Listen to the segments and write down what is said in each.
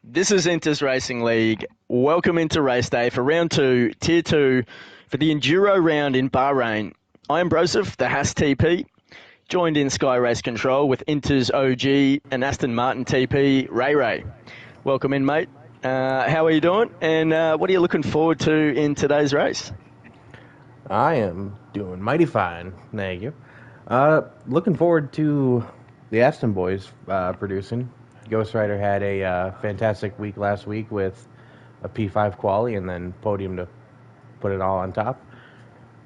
This is Inters Racing League. Welcome into race day for round two, tier two, for the Enduro round in Bahrain. I am Broseph, the Haas TP, joined in Sky Race Control with Inters OG and Aston Martin TP, Ray. Welcome in, mate. How are you doing? And what are you looking forward to in today's race? I am doing mighty fine, thank you. Looking forward to the Aston boys producing. Ghost Rider had a fantastic week last week with a P5 quali and then podium to put it all on top.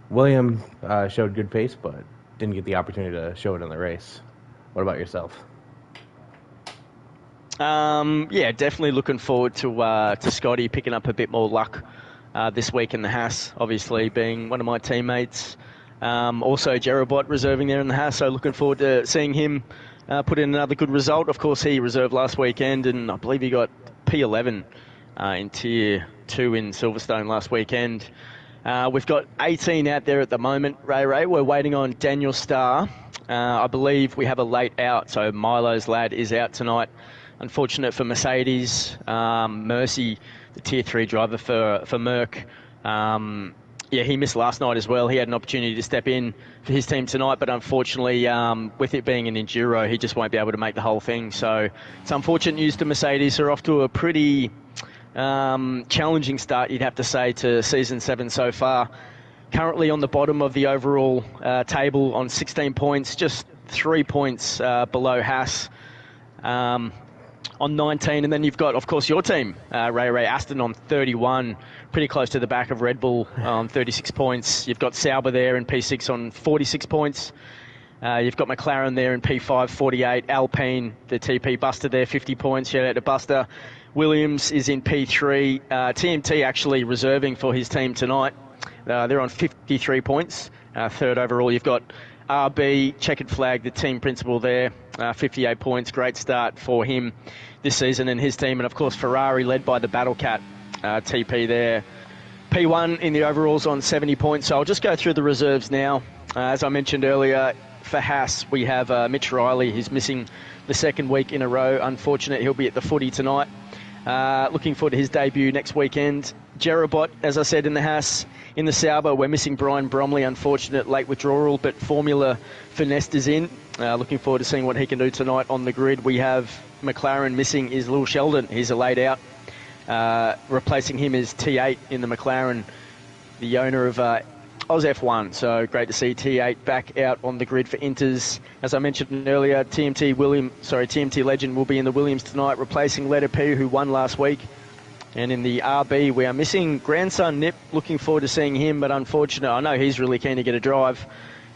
William showed good pace, but didn't get the opportunity to show it in the race. What about yourself? Yeah, definitely looking forward to Scotty picking up a bit more luck this week in the Haas, obviously being one of my teammates. Also, Jerobot reserving there in the Haas, so looking forward to seeing him put in another good result. Of course, he reserved last weekend, and I believe he got P11 in Tier 2 in Silverstone last weekend. We've got 18 out there at the moment, Ray. We're waiting on Daniel Starr. I believe we have a late out, so Milo's lad is out tonight. Unfortunate for Mercedes. Mercy, the Tier 3 driver for Merck. Yeah, he missed last night as well. He had an opportunity to step in for his team tonight, but unfortunately, with it being an Enduro, he just won't be able to make the whole thing. So it's unfortunate news to Mercedes. They're off to a pretty challenging start, you'd have to say, to Season 7 so far. Currently on the bottom of the overall table on 16 points, just 3 points below Haas. On 19, and then you've got, of course, your team, Ray Aston on 31, pretty close to the back of Red Bull on 36 points. You've got Sauber there in P6 on 46 points. You've got McLaren there in P5, 48. Alpine, the TP Buster there, 50 points. Shout out to Buster. Williams is in P3. TMT actually reserving for his team tonight. They're on 53 points. Third overall, you've got RB, checkered flag, the team principal there, 58 points. Great start for him this season and his team. And, of course, Ferrari led by the Battle Cat TP there. P1 in the overalls on 70 points. So I'll just go through the reserves now. As I mentioned earlier, for Haas, we have Mitch Riley. He's missing the second week in a row. Unfortunate, he'll be at the footy tonight. Looking forward to his debut next weekend. Jerobot, as I said, in the Haas. In the Sauber, we're missing Brian Bromley, unfortunate late withdrawal, but Formula Finesse is in. Looking forward to seeing what he can do tonight on the grid. We have McLaren missing is Lil Sheldon. He's a laid out. Replacing him is T8 in the McLaren, the owner of Oz F1. So great to see T8 back out on the grid for Inters. As I mentioned earlier, TMT legend will be in the Williams tonight, replacing Letter P, who won last week. And in the RB, we are missing grandson Nip. Looking forward to seeing him, but unfortunate. I know he's really keen to get a drive.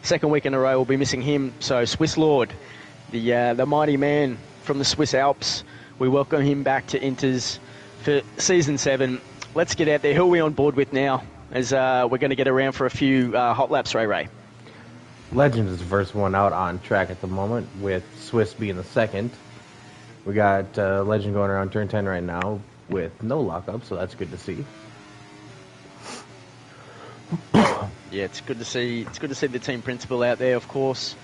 Second week in a row, we'll be missing him. So Swiss Lord, the mighty man from the Swiss Alps, we welcome him back to Inters for Season 7. Let's get out there. Who are we on board with now? As we're going to get around for a few hot laps, Ray. Legend is the first one out on track at the moment, with Swiss being the second. We got Legend going around turn 10 right now with no lockup, so that's good to see. Yeah, it's good to see. It's good to see the team principal out there, of course,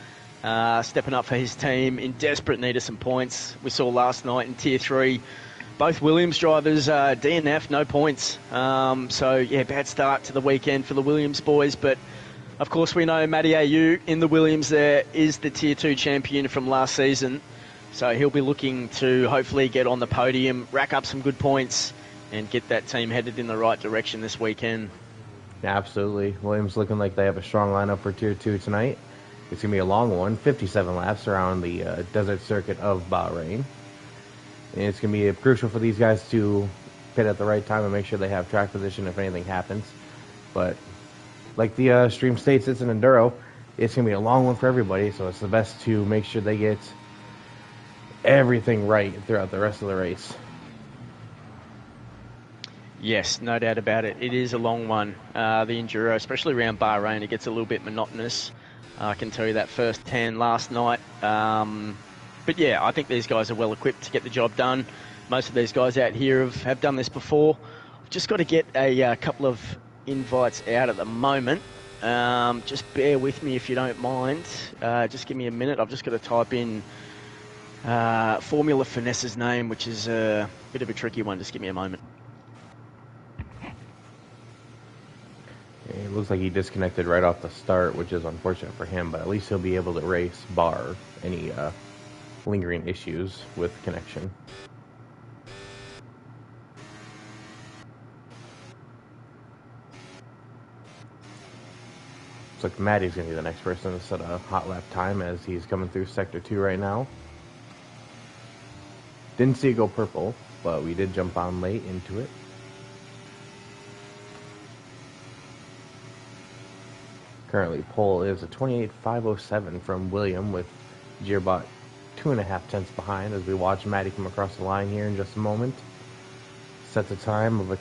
stepping up for his team in desperate need of some points. We saw last night in Tier 3, both Williams drivers, DNF, no points. So, yeah, bad start to the weekend for the Williams boys. But, of course, we know Matty AU in the Williams there is the Tier 2 champion from last season. So he'll be looking to hopefully get on the podium, rack up some good points, and get that team headed in the right direction this weekend. Yeah, absolutely. Williams looking like they have a strong lineup for Tier 2 tonight. It's going to be a long one, 57 laps around the desert circuit of Bahrain. And it's going to be crucial for these guys to pit at the right time and make sure they have track position if anything happens. But like the stream states, it's an Enduro. It's going to be a long one for everybody, so it's the best to make sure they get everything right throughout the rest of the race. Yes, no doubt about it. It is a long one. The Enduro, especially around Bahrain, it gets a little bit monotonous. I can tell you that firsthand last night. But yeah, I think these guys are well equipped to get the job done. Most of these guys out here have done this before. I've just got to get a couple of invites out at the moment. Just bear with me if you don't mind. Just give me a minute. I've just got to type in Formula Finesse's name, which is a bit of a tricky one. Just give me a moment. It looks like he disconnected right off the start, which is unfortunate for him, but at least he'll be able to race bar any lingering issues with connection. Looks like Maddie's going to be the next person to set a hot lap time as he's coming through Sector 2 right now. Didn't see it go purple, but we did jump on late into it. Currently, pole is a 28.507 from William, with Gearbot 2.5 tenths behind as we watch Maddie come across the line here in just a moment. Sets a time of a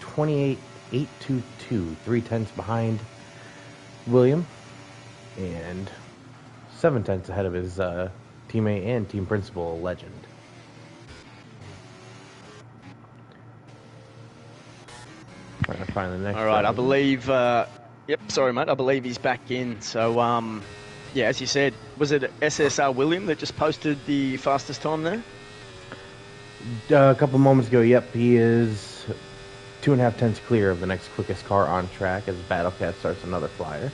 28.822, 3 tenths behind William, and 7 tenths ahead of his teammate and team principal, Legend. Trying to find the next. All right, I believe. Yep, sorry, mate. I believe he's back in. So, yeah, as you said, was it SSR William that just posted the fastest time there? A couple moments ago, yep, he is 2.5 tenths clear of the next quickest car on track as Battlecat starts another flyer.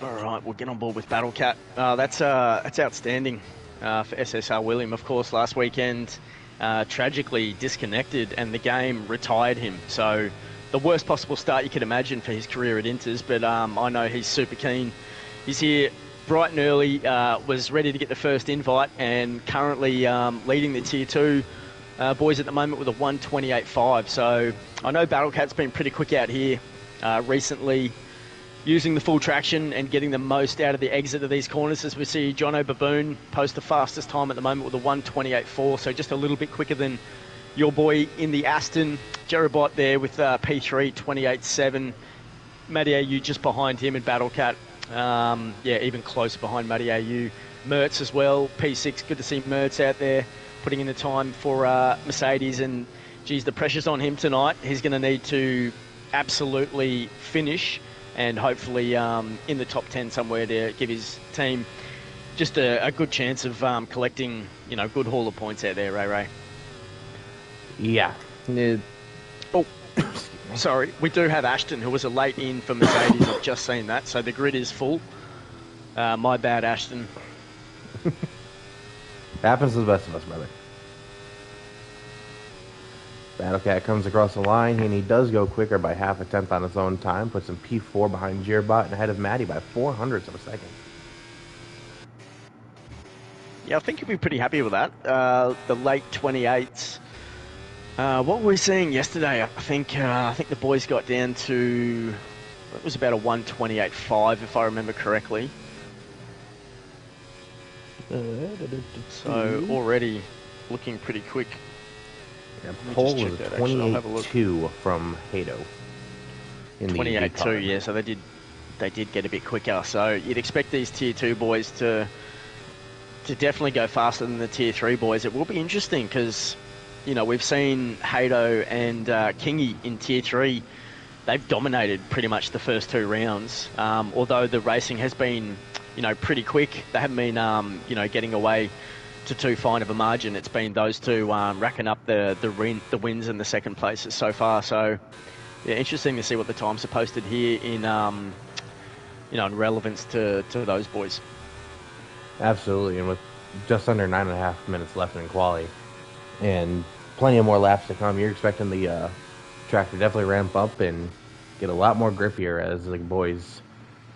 All right, we'll get on board with Battlecat. That's outstanding for SSR William. Of course, last weekend, tragically disconnected and the game retired him. So the worst possible start you could imagine for his career at Inters, but I know he's super keen. He's here bright and early, was ready to get the first invite, and currently leading the Tier 2 boys at the moment with a 1:28.5. So I know Battlecat's been pretty quick out here recently, using the full traction and getting the most out of the exit of these corners, as we see Jono Baboon post the fastest time at the moment with a 1:28.4, so just a little bit quicker than your boy in the Aston. Jerobot there with P3, 28.7. Matty AU just behind him in Battlecat. Yeah, even closer behind Matty AU. Mertz as well, P6. Good to see Mertz out there putting in the time for Mercedes. And, geez, the pressure's on him tonight. He's going to need to absolutely finish and hopefully in the top 10 somewhere to give his team just a good chance of collecting, you know, good haul of points out there, Ray. Yeah. Oh, sorry. We do have Ashton, who was a late in for Mercedes. I've just seen that. So the grid is full. My bad, Ashton. Happens to the best of us, brother. Battlecat comes across the line, and he does go quicker by 0.5 tenth on his own time. Puts him P4 behind Gearbot and ahead of Maddie by 0.04 of a second. Yeah, I think you'll be pretty happy with that. The late 28s. What were we seeing yesterday? I think the boys got down to, it was about a 1:28.5 if I remember correctly. So already looking pretty quick. Yeah, pole was 28.2 from Hato. 28.2, yeah. So they did get a bit quicker. So you'd expect these Tier 2 boys to definitely go faster than the Tier 3 boys. It will be interesting because, you know, we've seen Hato and Kingy in Tier 3. They've dominated pretty much the first 2 rounds. Although the racing has been, you know, pretty quick. They haven't been, you know, getting away to too fine of a margin. It's been those two racking up the wins and the second places so far. So, yeah, interesting to see what the times are posted here in, you know, in relevance to those boys. Absolutely, and with just under 9.5 minutes left in quali, and plenty of more laps to come, you're expecting the track to definitely ramp up and get a lot more grippier as the boys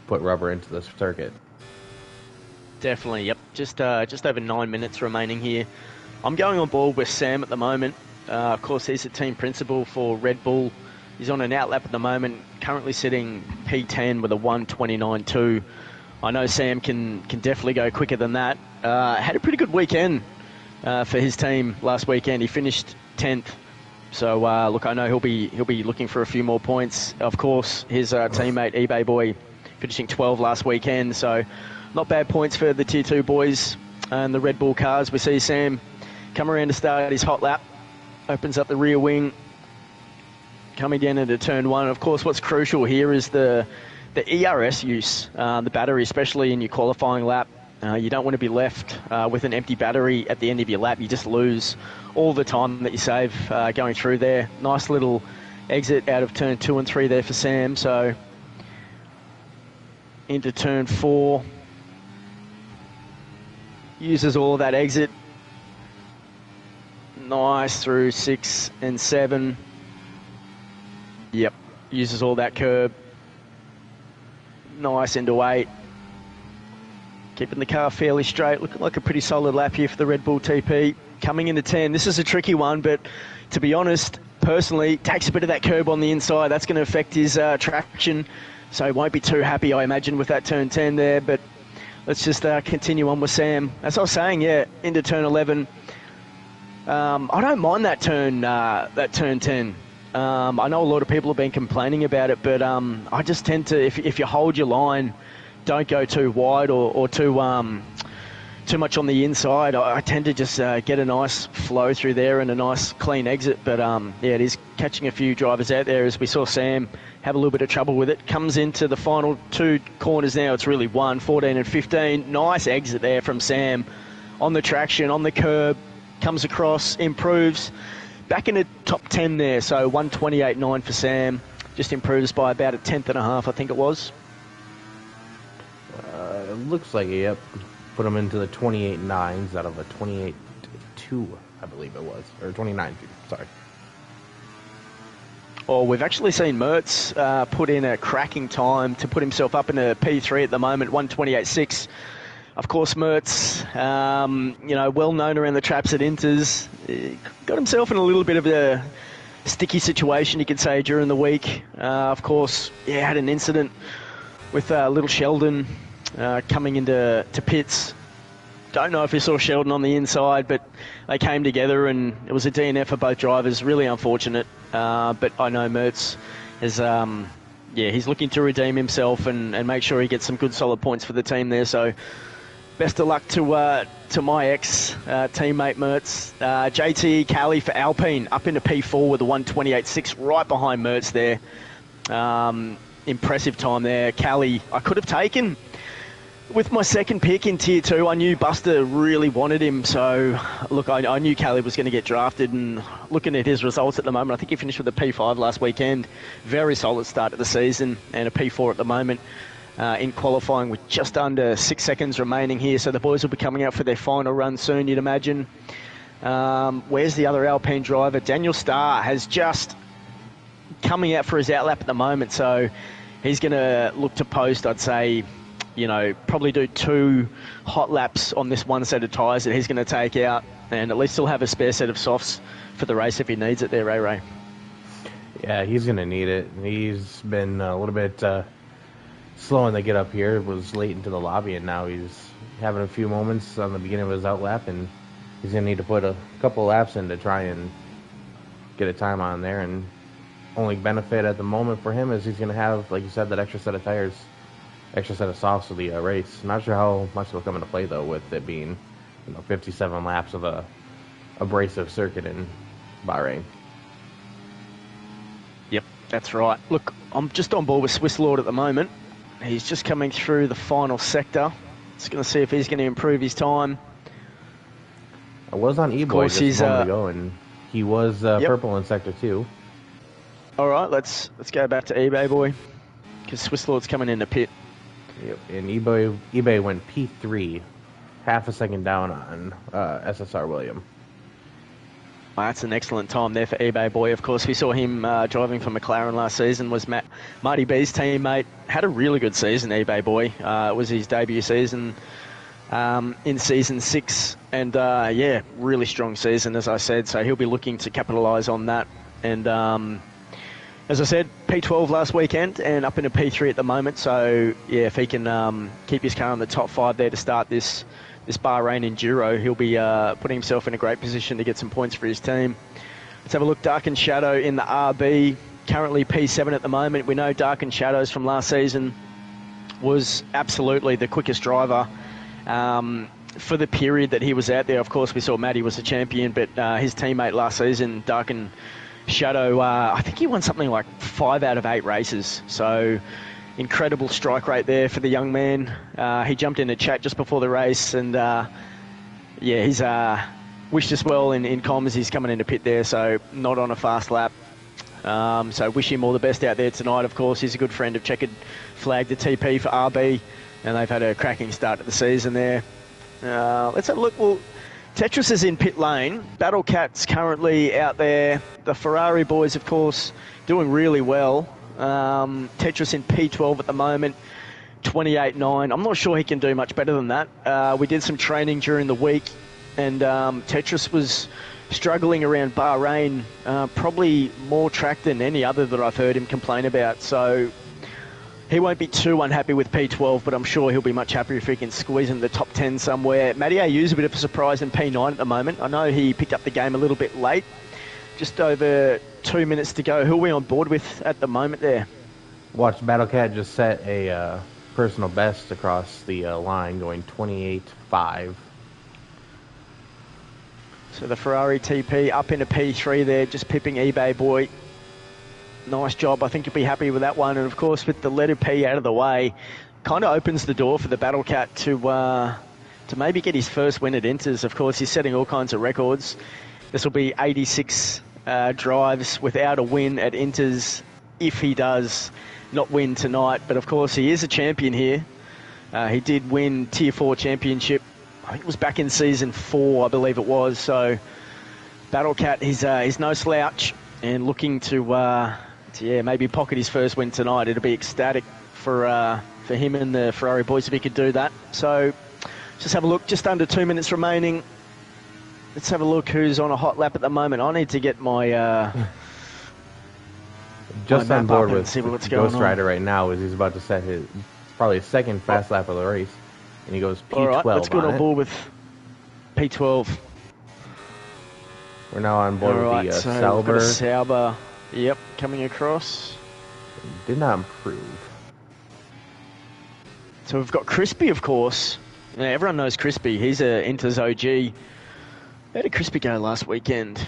put rubber into the circuit. Definitely, yep. Just over 9 minutes remaining here. I'm going on board with Sam at the moment. Of course, he's the team principal for Red Bull. He's on an outlap at the moment, currently sitting P10 with a 1:29.2. I know Sam can definitely go quicker than that. Had a pretty good weekend for his team last weekend. He finished 10th. So, look, I know he'll be looking for a few more points. Of course, his teammate, eBay Boy, finishing 12 last weekend. So, not bad points for the Tier 2 boys and the Red Bull cars. We see Sam come around to start his hot lap. Opens up the rear wing. Coming down into turn 1. Of course, what's crucial here is the ERS use, the battery, especially in your qualifying lap. You don't want to be left with an empty battery at the end of your lap. You just lose all the time that you save going through there. Nice little exit out of turn 2 and 3 there for Sam. So into turn 4. Uses all of that exit. Nice through 6 and 7. Yep, uses all that curb. Nice into 8. Keeping the car fairly straight. Looking like a pretty solid lap here for the Red Bull TP. Coming into 10. This is a tricky one, but to be honest, personally, takes a bit of that curb on the inside. That's going to affect his traction, so he won't be too happy, I imagine, with that turn 10 there. But let's just continue on with Sam. As I was saying, yeah, into turn 11. I don't mind that turn 10. I know a lot of people have been complaining about it, but I just tend to, if you hold your line, don't go too wide or too much on the inside. I tend to just get a nice flow through there and a nice clean exit. But yeah, it is catching a few drivers out there, as we saw Sam have a little bit of trouble with it. Comes into the final 2 corners now. It's really 14 and 15. Nice exit there from Sam on the traction, on the curb. Comes across, improves. Back in the top 10 there, so 128.9 for Sam. Just improves by about a tenth and a half, I think it was. It looks like it, yep. Put him into the 28.9s out of a 28.2, I believe it was. Or 29.2, sorry. Oh, we've actually seen Mertz put in a cracking time to put himself up in a P3 at the moment, 128.6. Of course, Mertz, well known around the traps at Inters, got himself in a little bit of a sticky situation, you could say, during the week. Of course, yeah, had an incident with little Sheldon coming into pits. Don't know if he saw Sheldon on the inside, but they came together and it was a DNF for both drivers. Really unfortunate. But I know Mertz is, he's looking to redeem himself and make sure he gets some good solid points for the team there. So best of luck to my ex-teammate Mertz. JT Cali for Alpine up into P4 with a 128.6 right behind Mertz there. Impressive time there. Cali, I could have taken with my second pick in Tier 2. I knew Buster really wanted him, so look, I knew Cali was going to get drafted, and looking at his results at the moment, I think he finished with a P5 last weekend. Very solid start of the season, and a P4 at the moment. In qualifying with just under 6 seconds remaining here, so the boys will be coming out for their final run soon, you'd imagine. Where's the other Alpine driver? Daniel Starr has just coming out for his outlap at the moment, so he's going to look to post, I'd say, probably do 2 hot laps on this one set of tyres that he's going to take out, and at least he'll have a spare set of softs for the race if he needs it there, Ray. Yeah, he's going to need it. He's been a little bit slow to get up here. It was late into the lobby, and now he's having a few moments on the beginning of his outlap, and he's going to need to put a couple laps in to try and get a time on there. And only benefit at the moment for him is he's going to have, like you said, that extra set of tires, extra set of softs for the race. Not sure how much it'll come into play, though, with it being 57 laps of a abrasive circuit in Bahrain. Yep, that's right. Look, I'm just on board with Swiss Lord at the moment. He's just coming through the final sector. Just going to see if he's going to improve his time. I was on eBay just a moment ago, and he was purple in Sector 2. All right, let's go back to eBay, boy, because Swiss Lord's coming in the pit. Yep, and eBay went P3, half a second down on SSR William. Well, that's an excellent time there for eBay boy. Of course, we saw him driving for McLaren last season, was Marty B's teammate. Had a really good season, eBay boy. It was his debut season in Season 6. And, really strong season, as I said. So he'll be looking to capitalise on that. And, as I said, P12 last weekend and up into P3 at the moment. So, yeah, if he can keep his car in the top 5 there to start this Bahrain Enduro, he'll be putting himself in a great position to get some points for his team. Let's have a look. Dark and Shadow in the RB, currently P7 at the moment. We know Dark and Shadows from last season was absolutely the quickest driver for the period that he was out there. Of course, we saw Matty was a champion, but his teammate last season, Dark and Shadow, I think he won something like 5 out of 8 races. So incredible strike rate there for the young man. He jumped in a chat just before the race, and he's wished us well in comms. He's coming into pit there, so not on a fast lap. So wish him all the best out there tonight. Of course, he's a good friend of Checkered Flag, the TP for RB, and they've had a cracking start to the season there. Let's have a look. Well, Tetris is in pit lane. Battle Cat's currently out there. The Ferrari boys, of course, doing really well. Tetris in P12 at the moment, 28.9. I'm not sure he can do much better than that. We did some training during the week, and Tetris was struggling around Bahrain, probably more track than any other that I've heard him complain about. So he won't be too unhappy with P12, but I'm sure he'll be much happier if he can squeeze in the top 10 somewhere. Matty Ayu's a bit of a surprise in P9 at the moment. I know he picked up the game a little bit late. Just over 2 minutes to go. Who are we on board with at the moment there? Watch Battlecat just set a personal best across the line, going 28.5. So the Ferrari TP up into P3 there, just pipping eBay boy. Nice job. I think you'll be happy with that one. And of course, with the letter P out of the way, kind of opens the door for the Battlecat to maybe get his first win at Inters. Of course, he's setting all kinds of records. This will be 86 drives without a win at Inters if he does not win tonight. But of course, he is a champion here. He did win Tier 4 championship. I think it was back in Season 4, I believe it was. So Battlecat, he's no slouch and looking to maybe pocket his first win tonight. It'll be ecstatic for him and the Ferrari boys if he could do that. So just have a look. Just under 2 minutes remaining. Let's have a look who's on a hot lap at the moment. I need to get my just on board with Ghost Rider right now as he's about to set his probably his second fast lap of the race, and he goes P12. All right, let's go on board with P12. We're now on board with the Sauber. Sauber, yep, coming across. Did not improve. So we've got Crispy, of course. Yeah, everyone knows Crispy. He's a Inters OG. Where did Crispy go last weekend?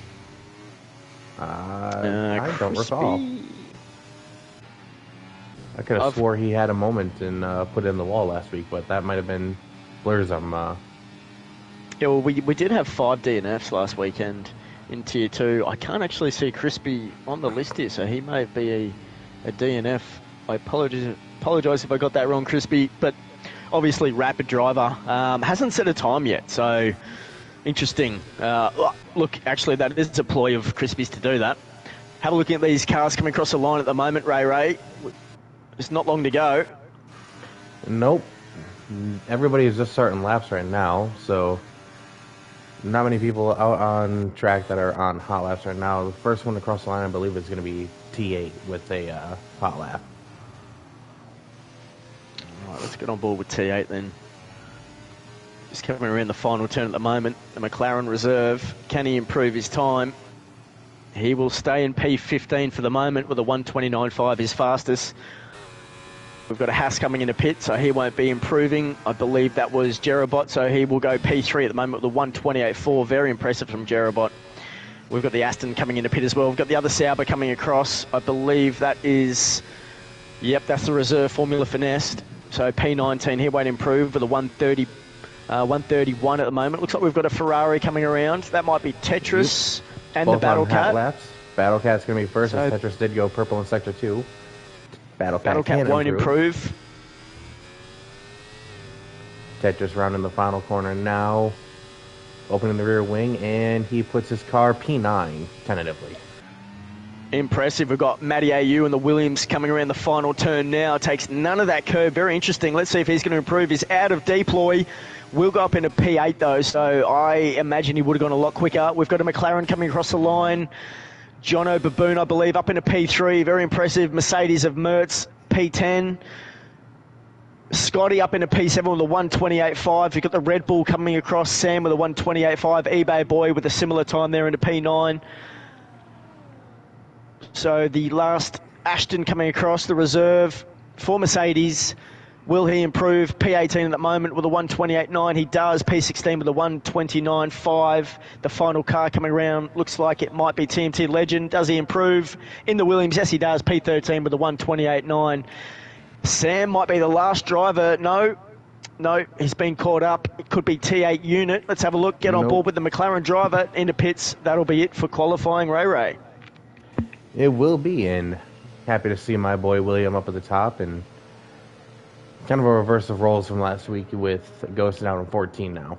I don't recall. I could have swore he had a moment and put it in the wall last week, but that might have been blurs. Yeah, well, we did have 5 DNFs last weekend in Tier 2. I can't actually see Crispy on the list here, so he may be a DNF. I apologise if I got that wrong, Crispy, but obviously rapid driver. Hasn't set a time yet, so interesting. Look, actually, that is a ploy of Crispy's to do that. Have a look at these cars coming across the line at the moment, Ray. It's not long to go. Nope. Everybody is just starting laps right now, so not many people out on track that are on hot laps right now. The first one across the line, I believe, is going to be T8 with a hot lap. All right, let's get on board with T8 then. Just coming around the final turn at the moment. The McLaren reserve. Can he improve his time? He will stay in P15 for the moment with a 129.5, his fastest. We've got a Haas coming into pit, so he won't be improving. I believe that was Jerobot, so he will go P3 at the moment with a 128.4. Very impressive from Jerobot. We've got the Aston coming into pit as well. We've got the other Sauber coming across. I believe that is... Yep, that's the reserve Formula Finesse. So P19, he won't improve with a 131 at the moment. Looks like we've got a Ferrari coming around. That might be Tetris and both the Battlecat. Laps. Battlecat's going to be first, as Tetris did go purple in Sector 2. Battlecat won't improve. Tetris rounding the final corner now. Opening the rear wing, and he puts his car P9, tentatively. Impressive. We've got Matty AU and the Williams coming around the final turn now. Takes none of that curve. Very interesting. Let's see if he's going to improve. He's out of deploy. Will go up into P8 though, so I imagine he would have gone a lot quicker. We've got a McLaren coming across the line. Jono Baboon, I believe, up into P3. Very impressive. Mercedes of Mertz, P10. Scotty up into P7 with a 128.5. You've got the Red Bull coming across. Sam with a 128.5. eBay boy with a similar time there into P9. So the last Ashton coming across the reserve for Mercedes. Will he improve? P18 at the moment with a 128.9. He does. P16 with a 129.5. The final car coming around looks like it might be TMT Legend. Does he improve? In the Williams, yes he does. P13 with a 128.9. Sam might be the last driver. No, he's been caught up. It could be T8 unit. Let's have a look. Get on board with the McLaren driver into pits. That'll be it for qualifying, Ray. It will be, and happy to see my boy William up at the top, and kind of a reverse of roles from last week with Ghost out on 14 now.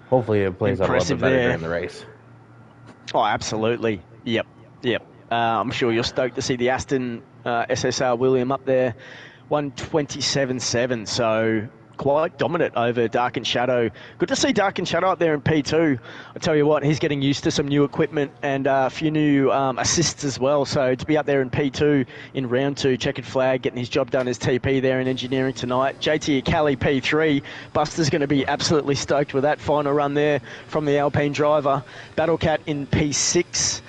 Hopefully it plays out a little bit better during the race. Oh, absolutely. Yep. I'm sure you're stoked to see the Aston SSR William up there. 127.7, so quite dominant over Dark and Shadow. Good to see Dark and Shadow up there in P2. I tell you what, he's getting used to some new equipment and a few new assists as well. So to be up there in P2 in round 2, checkered flag, getting his job done as TP there in engineering tonight. JT Kelly P3. Buster's going to be absolutely stoked with that final run there from the Alpine driver. Battlecat in P6.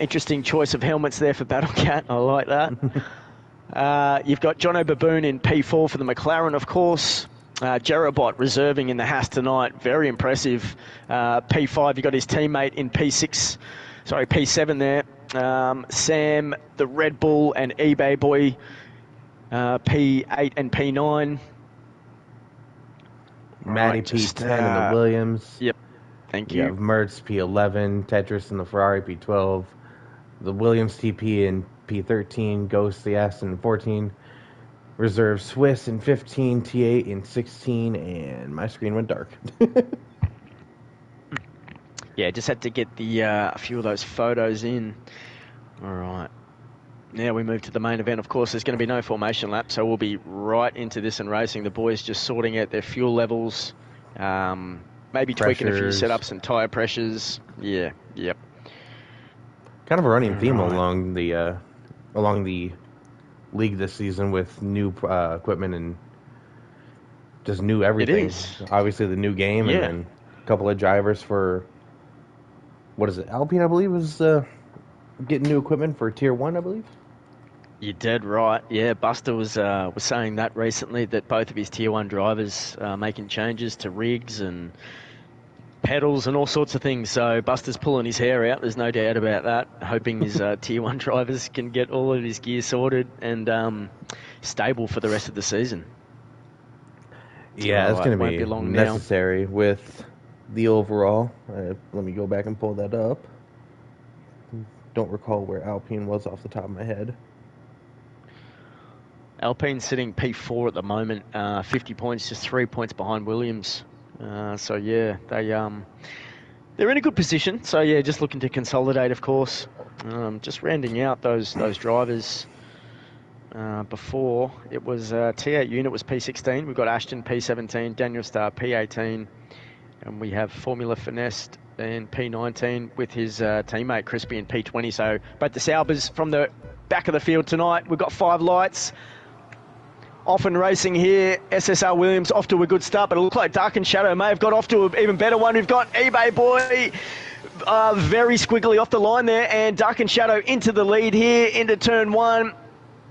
Interesting choice of helmets there for Battlecat. I like that. You've got Jono Baboon in P4 for the McLaren, of course. Jerobot reserving in the Haas tonight. Very impressive. P5, you've got his teammate in P7 there. Sam, the Red Bull and eBay boy, P8 and P9. Matty P10 in the Williams. Yep. Thank you. You have Mertz P11, Tetris in the Ferrari P12, the Williams TP in P13, Ghost the Aston in 14, Reserve Swiss in 15, T8 in 16, and my screen went dark. Yeah, just had to get the a few of those photos in. All right. Now we move to the main event. Of course, there's going to be no formation lap, so we'll be right into this and racing. The boys just sorting out their fuel levels, maybe tweaking a few setups and tyre pressures. Yeah, yep. Kind of a running theme along the league this season with new equipment and just new everything. It is. Obviously, the new game and then a couple of drivers for, what is it, Alpine, I believe, was getting new equipment for Tier 1, I believe. You're dead right. Yeah, Buster was saying that recently, that both of his Tier 1 drivers are making changes to rigs and pedals and all sorts of things. So Buster's pulling his hair out, there's no doubt about that, hoping his Tier 1 drivers can get all of his gear sorted and stable for the rest of the season. Yeah, it's going to be necessary with the overall. Let me go back and pull that up. Don't recall where Alpine was off the top of my head. Alpine's sitting P4 at the moment, 50 points, just 3 points behind Williams. So yeah, they're in a good position. So yeah, just looking to consolidate, of course. Just rounding out those drivers. Before it was T8 unit was P16. We've got Ashton P17, Daniel Starr P18, and we have Formula Finessed in P19 with his teammate Crispy in P20. So both the Saubers from the back of the field tonight. We've got 5 lights. Often racing here, SSR Williams off to a good start, but it looks like Dark and Shadow may have got off to an even better one. We've got eBay Boy very squiggly off the line there, and Dark and Shadow into the lead here, into turn 1.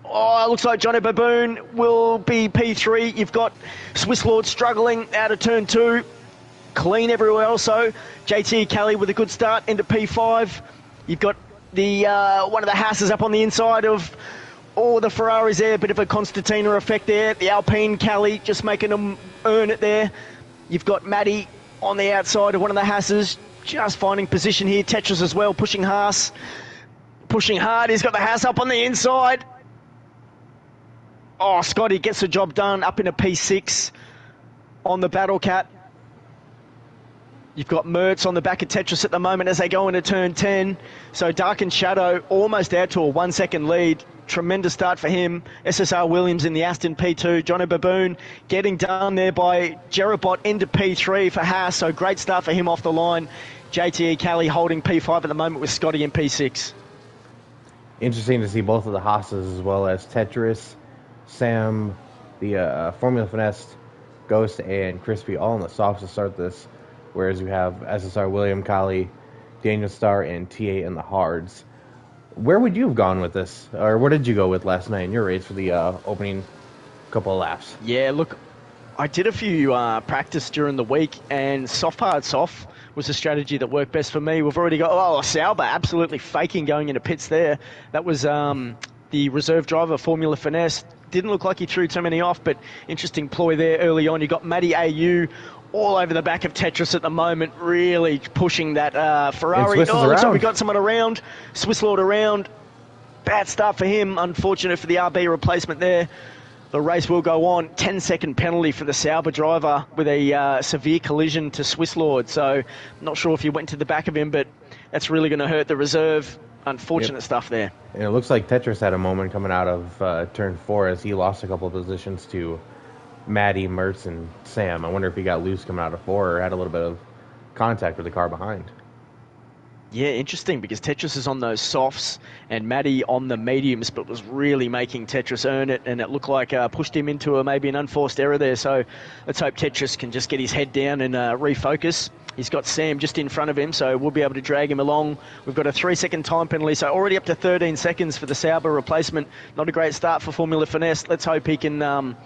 Oh, it looks like Johnny Baboon will be P3. You've got Swiss Lord struggling out of turn 2. Clean everywhere else, so JT Kelly with a good start into P5. You've got the one of the Haas's up on the inside of the Ferraris there, a bit of a Constantina effect there. The Alpine Kelly just making them earn it there. You've got Matty on the outside of one of the Haas's, just finding position here. Tetris as well, pushing Haas. Pushing hard, he's got the Haas up on the inside. Oh, Scotty gets the job done up in a P6 on the Battlecat. You've got Mertz on the back of Tetris at the moment as they go into turn 10. So Dark and Shadow almost out to a 1 second lead. Tremendous start for him. SSR Williams in the Aston P2. Johnny Baboon getting done there by Jerobot into P3 for Haas. So great start for him off the line. JTE Kelly holding P5 at the moment with Scotty in P6. Interesting to see both of the Haas's as well as Tetris, Sam, the Formula Finesse, Ghost, and Crispy all on the softs to start this. Whereas you have SSR William Kali, Daniel Starr, and T8 in the hards. Where would you have gone with this? Or where did you go with last night in your race for the opening couple of laps? Yeah, look, I did a few practice during the week, and soft, hard, soft was the strategy that worked best for me. We've already got, Sauber absolutely faking going into pits there. That was the reserve driver, Formula Finesse. Didn't look like he threw too many off, but interesting ploy there early on. You got Matty AU all over the back of Tetris at the moment, really pushing that Ferrari. Looks like we got someone around. Swiss Lord around. Bad start for him. Unfortunate for the RB replacement there. The race will go on. 10-second penalty for the Sauber driver with a severe collision to Swiss Lord. So not sure if he went to the back of him, but that's really going to hurt the reserve. Unfortunate stuff there. And it looks like Tetris had a moment coming out of turn 4 as he lost a couple of positions to Maddie, Mertz, and Sam. I wonder if he got loose coming out of 4 or had a little bit of contact with the car behind. Yeah, interesting, because Tetris is on those softs and Maddie on the mediums, but was really making Tetris earn it, and it looked like pushed him into maybe an unforced error there. So let's hope Tetris can just get his head down and refocus. He's got Sam just in front of him, so we'll be able to drag him along. We've got a 3-second time penalty, so already up to 13 seconds for the Sauber replacement. Not a great start for Formula Finesse. Let's hope he can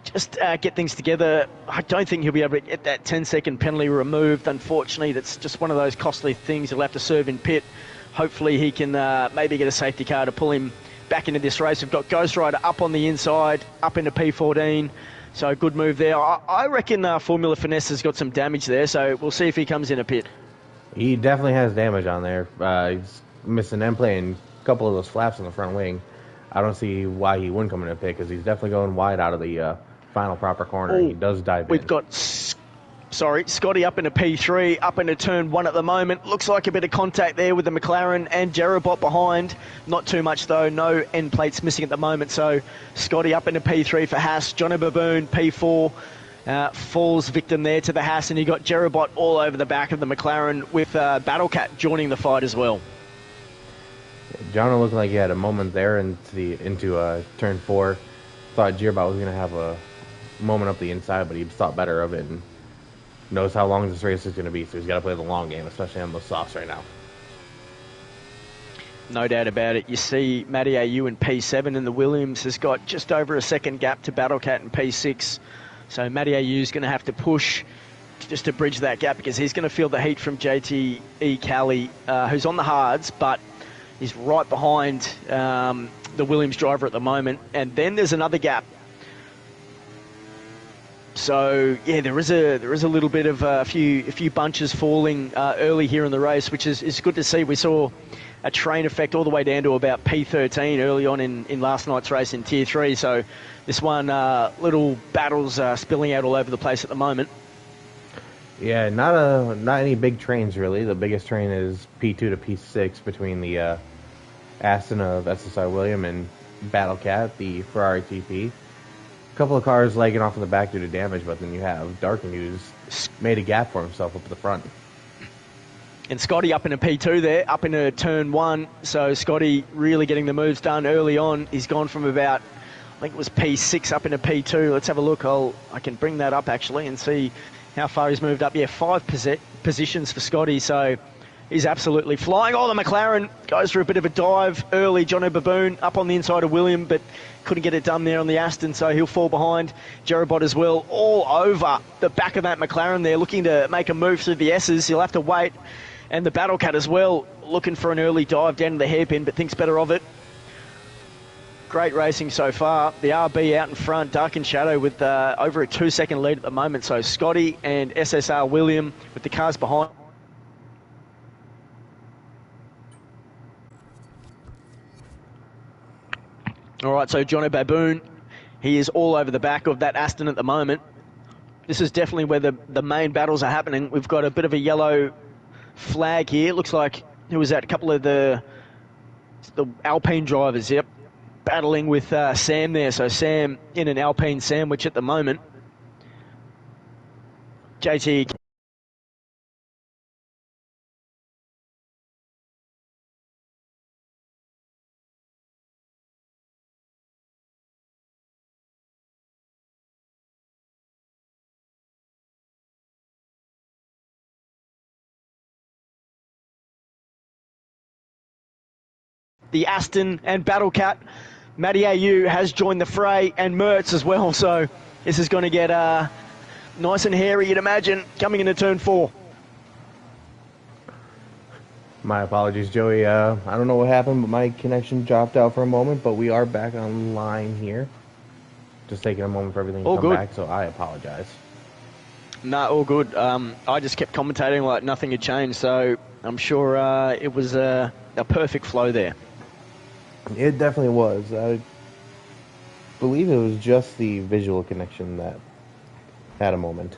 just get things together. I don't think he'll be able to get that 10-second penalty removed. Unfortunately, that's just one of those costly things. He'll have to serve in pit. Hopefully he can maybe get a safety car to pull him back into this race. We've got Ghost Rider up on the inside, up into P14. So good move there. I reckon Formula Finesse has got some damage there, so we'll see if he comes in a pit. He definitely has damage on there. He's missing end play and a couple of those flaps on the front wing. I don't see why he wouldn't come in a pit, because he's definitely going wide out of the final proper corner. He does dive in. We've got Scotty up into P3, up into turn 1 at the moment. Looks like a bit of contact there with the McLaren and Jerobot behind. Not too much though, no end plates missing at the moment. So Scotty up into P3 for Haas. Johnny Baboon, P4, falls victim there to the Haas, and you got Jerobot all over the back of the McLaren with Battlecat joining the fight as well. John looked like he had a moment there into turn 4. Thought Jerobot was going to have a moment up the inside, but he thought better of it and knows how long this race is going to be, so he's got to play the long game, especially on those softs right now. No doubt about it. You see Matty AU in P7, and the Williams has got just over a second gap to Battlecat in P6. So Matty AU is going to have to push just to bridge that gap, because he's going to feel the heat from JTE Cali, who's on the hards, but he's right behind the Williams driver at the moment. And then there's another gap. So yeah, there is a little bit of a few bunches falling early here in the race, which is good to see. We saw a train effect all the way down to about P13 early on in last night's race in Tier 3. So this one, little battles spilling out all over the place at the moment. Yeah, not any big trains really. The biggest train is P2 to P6 between the Aston of SSI William and Battlecat, the Ferrari TP. A couple of cars lagging off in the back due to damage, but then you have Darkin, who's made a gap for himself up at the front. And Scotty up into P2 there, up into turn 1. So Scotty really getting the moves done early on. He's gone from about, I think it was P6 up into P2. Let's have a look. I can bring that up actually and see how far he's moved up. Yeah, 5 positions for Scotty. So he's absolutely flying. Oh, the McLaren goes for a bit of a dive early. Johnny Baboon up on the inside of William, but couldn't get it done there on the Aston, so he'll fall behind. Jerobot as well, all over the back of that McLaren there, looking to make a move through the S's. He'll have to wait. And the Battlecat as well, looking for an early dive down to the hairpin, but thinks better of it. Great racing so far. The RB out in front, dark and shadow, with over a 2-second lead at the moment. So Scotty and SSR William with the cars behind. All right, so Johnny Baboon, he is all over the back of that Aston at the moment. This is definitely where the main battles are happening. We've got a bit of a yellow flag here. Looks like it was at a couple of the Alpine drivers, yep, battling with Sam there. So Sam in an Alpine sandwich at the moment. JT. The Aston and Battlecat. Matty AU has joined the fray, and Mertz as well. So this is going to get nice and hairy, you'd imagine, coming into turn 4. My apologies, Joey. I don't know what happened, but my connection dropped out for a moment, but we are back online here. Just taking a moment for everything to All come good. back, so I apologize. No, all good. I just kept commentating like nothing had changed, so I'm sure it was a perfect flow there. It definitely was. I believe it was just the visual connection that had a moment.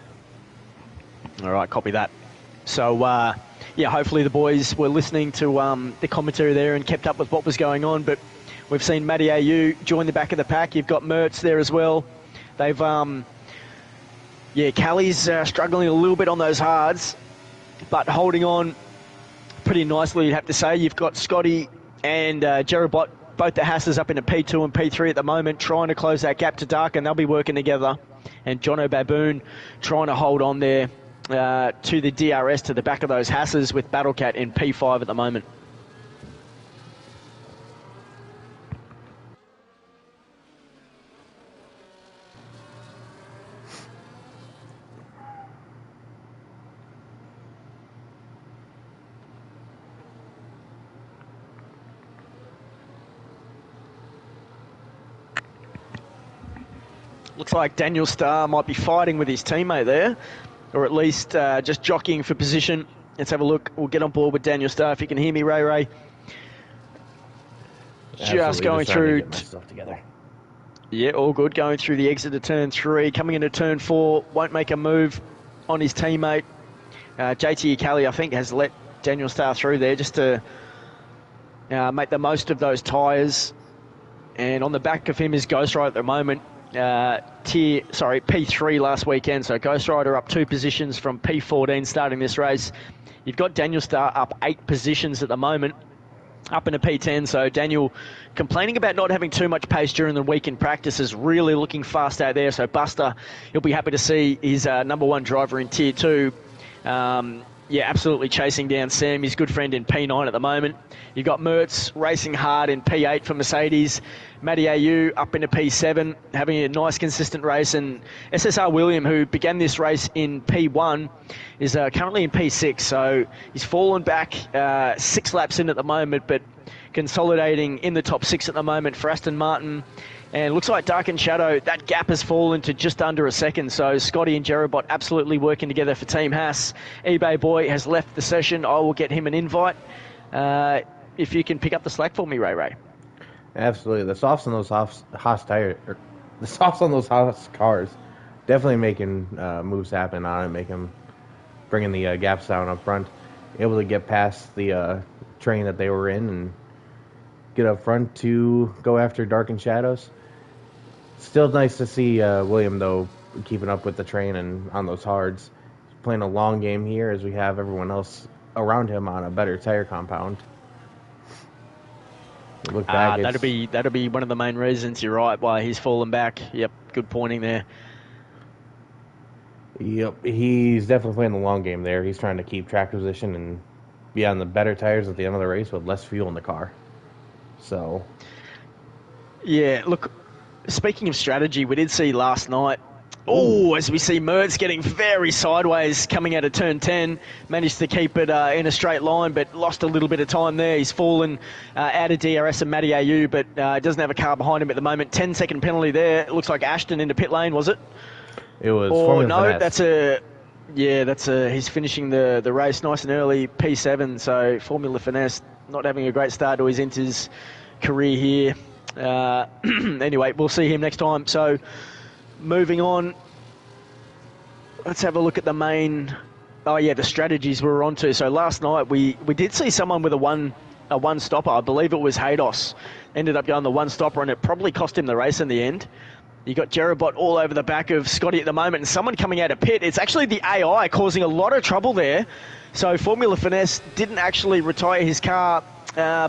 All right, copy that. So, yeah, hopefully the boys were listening to the commentary there and kept up with what was going on. But we've seen Matty AU join the back of the pack. You've got Mertz there as well. They've, yeah, Callie's struggling a little bit on those hards, but holding on pretty nicely, you'd have to say. You've got Scotty and Jared Bott, both the Hasses up in a P2 and P3 at the moment, trying to close that gap to Dark, and they'll be working together. And Jono Baboon trying to hold on there to the DRS, to the back of those Hasses, with Battlecat in P5 at the moment. Looks like Daniel Starr might be fighting with his teammate there, or at least just jockeying for position. Let's have a look. We'll get on board with Daniel Starr. If you can hear me, Ray Ray. Just going through. Get my stuff together. Yeah, all good. Going through the exit of turn 3, coming into turn 4. Won't make a move on his teammate. JT Kelly, I think, has let Daniel Starr through there just to make the most of those tyres. And on the back of him is Ghost Rider at the moment. P3 last weekend. So Ghost Rider up 2 positions from P14 starting this race. You've got Daniel Starr up 8 positions at the moment, up in a P10. So Daniel complaining about not having too much pace during the week in practice, is really looking fast out there. So Buster, you'll be happy to see his number 1 driver in Tier 2. Yeah, absolutely chasing down Sam, his good friend in P9 at the moment. You've got Mertz racing hard in P8 for Mercedes. Matty AU up into P7, having a nice consistent race. And SSR William, who began this race in P1, is currently in P6. So he's fallen back 6 laps in at the moment, but consolidating in the top 6 at the moment for Aston Martin. And it looks like Dark and Shadow, that gap has fallen to just under a second. So Scotty and Jerobot absolutely working together for Team Haas. eBay Boy has left the session. I will get him an invite. If you can pick up the slack for me, Ray Ray. Absolutely. The softs on those Haas tires, the softs on those Haas cars, definitely making moves happen on it, bringing the gaps down up front, able to get past the train that they were in and get up front to go after Dark and Shadows. Still nice to see William, though, keeping up with the train and on those hards. He's playing a long game here as we have everyone else around him on a better tire compound. Look back, that'll be one of the main reasons, you're right, why he's fallen back. Yep, good pointing there. Yep, he's definitely playing the long game there. He's trying to keep track position and be on the better tires at the end of the race with less fuel in the car. So, yeah, look, speaking of strategy, we did see last night, as we see Mertz getting very sideways coming out of turn 10, managed to keep it in a straight line, but lost a little bit of time there. He's fallen out of DRS and Matty AU, but doesn't have a car behind him at the moment. 10-second penalty there. It looks like Ashton into pit lane, was it? It was. Or no, Finesse. He's finishing the race nice and early, P7, so Formula Finesse not having a great start to his Inters career here. Anyway, we'll see him next time. So, moving on, let's have a look at the main. The strategies we were onto. So last night we did see someone with a one stopper. I believe it was Haydos. Ended up going the one stopper, and it probably cost him the race in the end. You got Jerobot all over the back of Scotty at the moment, and someone coming out of pit. It's actually the AI causing a lot of trouble there. So Formula Finesse didn't actually retire his car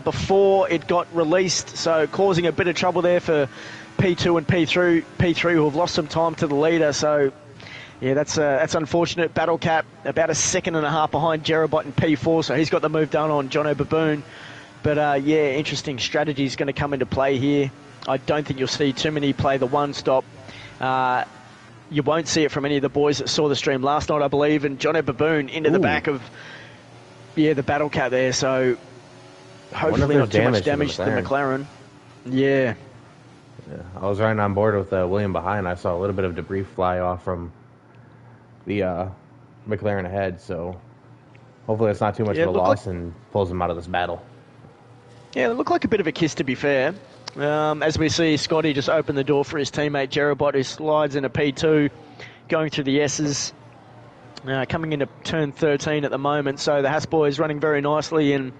before it got released, so causing a bit of trouble there for P2 and P3 who have lost some time to the leader. So yeah, that's unfortunate. Battle Cap about a second and a half behind Jerobot in P4, so he's got the move done on Jono Baboon. But interesting strategy is going to come into play here. I don't think you'll see too many play the one stop. You won't see it from any of the boys that saw the stream last night, I believe. And Jono Baboon into the back of yeah, the Battle Cat there, so hopefully not too much damage to the McLaren. Yeah. I was riding on board with William behind. I saw a little bit of debris fly off from the McLaren ahead, so hopefully it's not too much of a loss and pulls him out of this battle. Yeah, it looked like a bit of a kiss, to be fair. As we see, Scotty just opened the door for his teammate Jerabot, who slides into P2, going through the S's, coming into turn 13 at the moment. So the Haas boys running very nicely, and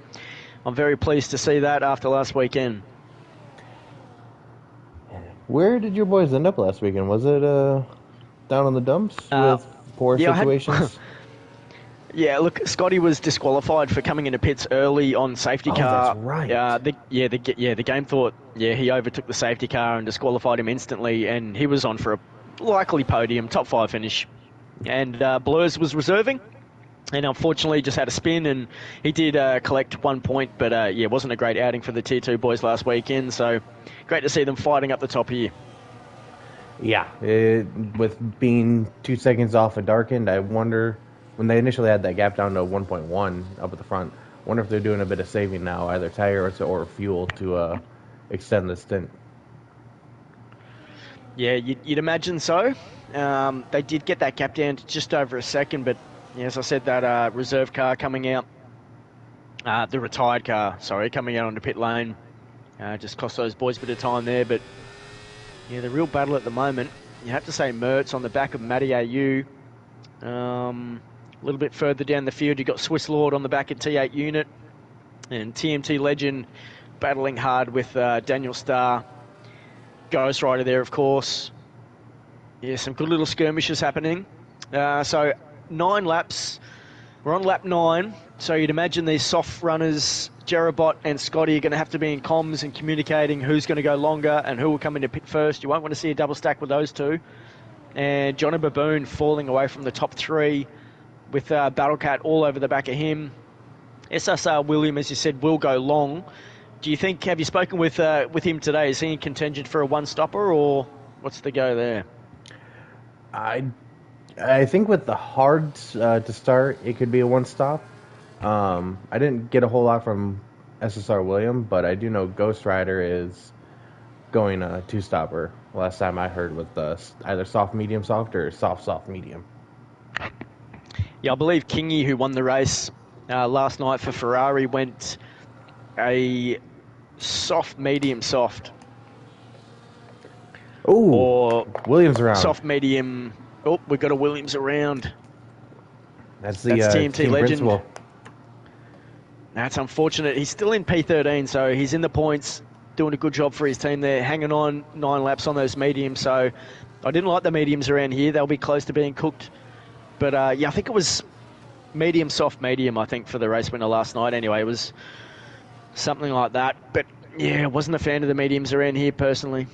I'm very pleased to see that after last weekend. Where did your boys end up last weekend? Was it down on the dumps with poor situations? Yeah, look, Scotty was disqualified for coming into pits early on safety car. That's right. The game thought, he overtook the safety car and disqualified him instantly, and he was on for a likely podium, top 5 finish. And Blurs was reserving, and unfortunately just had a spin, and he did collect 1 point, but it wasn't a great outing for the Tier 2 boys last weekend, so great to see them fighting up the top here. Yeah, with being 2 seconds off a darkened, I wonder, when they initially had that gap down to 1.1 up at the front, I wonder if they're doing a bit of saving now, either tire or fuel, to extend the stint. Yeah, you'd imagine so. They did get that gap down to just over a second, but as I said, that reserve car coming out, the retired car, coming out onto pit lane, just cost those boys a bit of time there. But the real battle at the moment, you have to say Mertz on the back of Matty AU. A little bit further down the field, you've got Swiss Lord on the back of T8 unit, and TMT Legend battling hard with Daniel Starr. Ghost Rider there, of course. Yeah, some good little skirmishes happening. So 9 laps. We're on lap 9. So you'd imagine these soft runners, Jerabot and Scotty, are going to have to be in comms and communicating who's going to go longer and who will come into pit first. You won't want to see a double stack with those two. And Johnny Baboon falling away from the top 3 with Battlecat all over the back of him. SSR William, as you said, will go long. Do you think, have you spoken with him today? Is he in contention for a one-stopper, or what's the go there? I think with the hards to start, it could be a one-stop. I didn't get a whole lot from SSR William, but I do know Ghost Rider is going a two-stopper. Last time I heard with either soft, medium, soft, or soft, soft, medium. Yeah, I believe Kingy, who won the race last night for Ferrari, went a soft, medium, soft. Ooh, or Williams around. Soft, medium. Oh, we've got a Williams around. That's TMT Legend. Principal. That's unfortunate. He's still in P13, so he's in the points, doing a good job for his team there, hanging on 9 laps on those mediums. So I didn't like the mediums around here. They'll be close to being cooked. But, I think it was medium, soft, medium, I think, for the race winner last night. Anyway, it was something like that. But, wasn't a fan of the mediums around here, personally.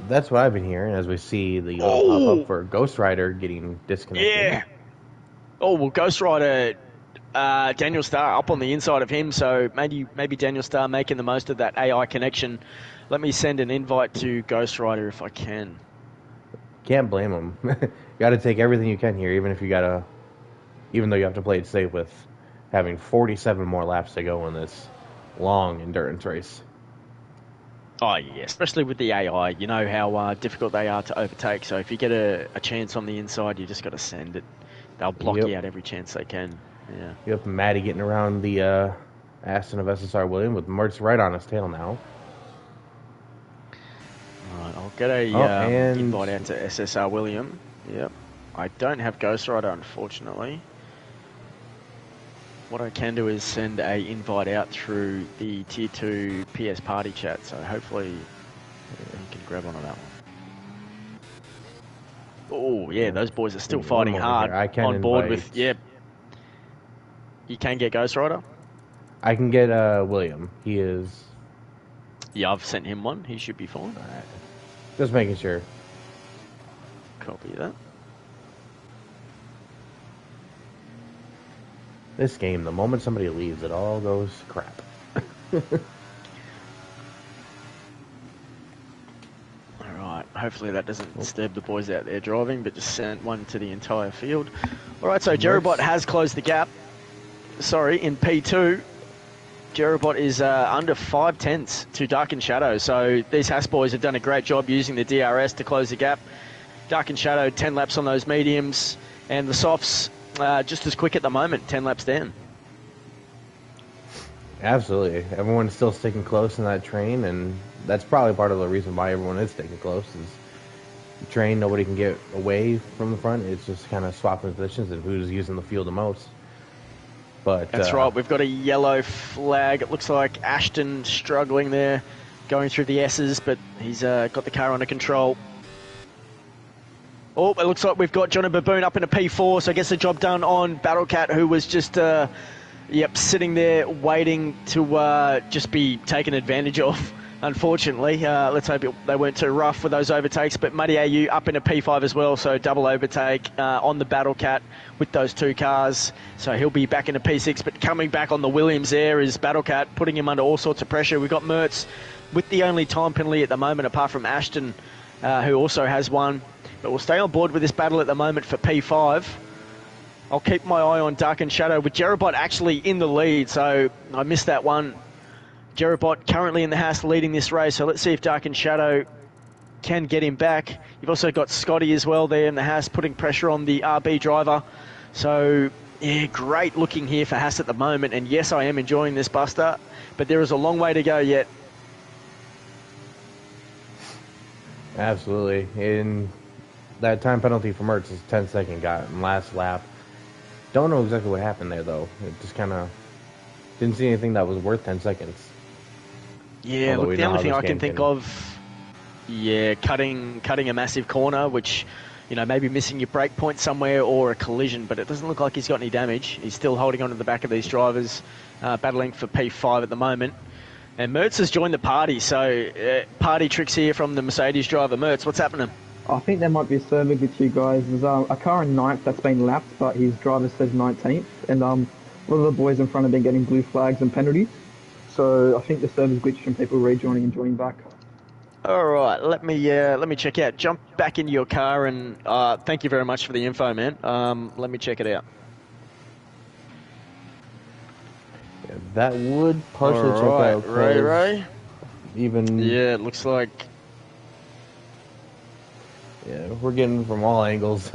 That's what I've been hearing as we see the pop-up for Ghost Rider getting disconnected. Yeah. Oh, well, Ghost Rider, Daniel Starr up on the inside of him, so maybe Daniel Starr making the most of that AI connection. Let me send an invite to Ghost Rider if I can. Can't blame him. Got to take everything you can here, even though you have to play it safe with having 47 more laps to go in this long endurance race. Oh, yeah, especially with the AI. You know how difficult they are to overtake, so if you get a chance on the inside, you just got to send it. They'll block you out every chance they can. Yeah. Yep, Matty getting around the Aston of SSR William with Mertz right on his tail now. All right, I'll get a invite out to SSR William. Yep. I don't have Ghost Rider, unfortunately. What I can do is send a invite out through the Tier 2 PS party chat, so hopefully you can grab onto that one. Oh, yeah, those boys are still fighting hard on board with... Yeah. You can get Ghost Rider? I can get William. He is... Yeah, I've sent him one. He should be fine. All right. Just making sure. Copy that. This game, the moment somebody leaves, it all goes crap. Alright, hopefully that doesn't disturb the boys out there driving, but just sent one to the entire field. Alright, so Jerabot has closed the gap. in P2, Jerobot is under 5 tenths to Dark and Shadow. So these Haas boys have done a great job using the DRS to close the gap. Dark and Shadow, 10 laps on those mediums, and the softs just as quick at the moment, 10 laps down. Absolutely. Everyone's still sticking close in that train, and that's probably part of the reason why everyone is sticking close is the train, nobody can get away from the front. It's just kind of swapping positions and who's using the field the most. But that's right. We've got a yellow flag. It looks like Ashton struggling there, going through the S's, but he's got the car under control. Oh, it looks like we've got Johnny Baboon up in a P4, so I guess the job done on Battlecat, who was just, sitting there waiting to just be taken advantage of, unfortunately. Let's hope they weren't too rough with those overtakes, but Muddy AU up in a P5 as well, so double overtake on the Battlecat with those two cars. So he'll be back in a P6, but coming back on the Williams there is Battlecat, putting him under all sorts of pressure. We've got Mertz with the only time penalty at the moment, apart from Ashton, who also has one. But we'll stay on board with this battle at the moment for P5. I'll keep my eye on Dark and Shadow with Jerobot actually in the lead, so I missed that one. Jerobot currently in the house leading this race, so let's see if Dark and Shadow can get him back. You've also got Scotty as well there in the house, putting pressure on the RB driver. So, yeah, great looking here for Haas at the moment, and yes, I am enjoying this, Buster, but there is a long way to go yet. Absolutely. In that time penalty for Mertz is 10-second got in last lap. Don't know exactly what happened there, though. It just kind of didn't see anything that was worth 10 seconds. Yeah, look, the only thing I can think of, cutting a massive corner, which, maybe missing your brake point somewhere or a collision, but it doesn't look like he's got any damage. He's still holding on to the back of these drivers, battling for P5 at the moment. And Mertz has joined the party, so party tricks here from the Mercedes driver. Mertz, what's happening? I think there might be a server with you guys. There's a car in 9th that's been lapped, but his driver says 19th. And one of the boys in front have been getting blue flags and penalties. So I think the server's glitched from people rejoining and joining back. All right, let me check out. Jump back into your car and thank you very much for the info, man. Let me check it out. Yeah, that would partially check out. Ray. Yeah, it looks like. Yeah, we're getting from all angles.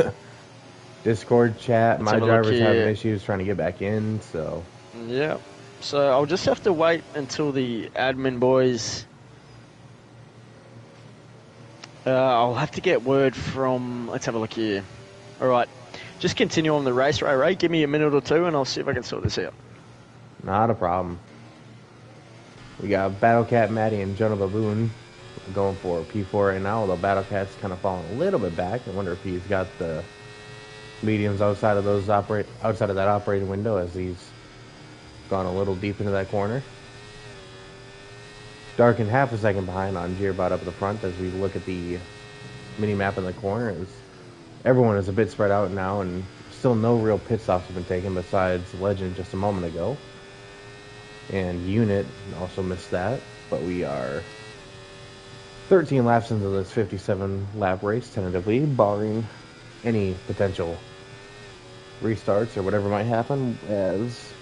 Discord chat, my driver's having issues trying to get back in, so. Yeah. So I'll just have to wait until the admin boys. I'll have to get word from. Let's have a look here. All right. Just continue on the race, Ray. Give me a minute or two and I'll see if I can sort this out. Not a problem. We got Battlecat, Maddie, and Jonah Baboon going for P4 right now, although Battlecat's kind of falling a little bit back. I wonder if he's got the mediums outside of that operating window as he's gone a little deep into that corner. Darkened half a second behind on Gearbot up at the front as we look at the mini map in the corner. As everyone is a bit spread out now, and still no real pit stops have been taken besides Legend just a moment ago. And Unit also missed that, but we are 13 laps into this 57 lap race tentatively, barring any potential restarts or whatever might happen as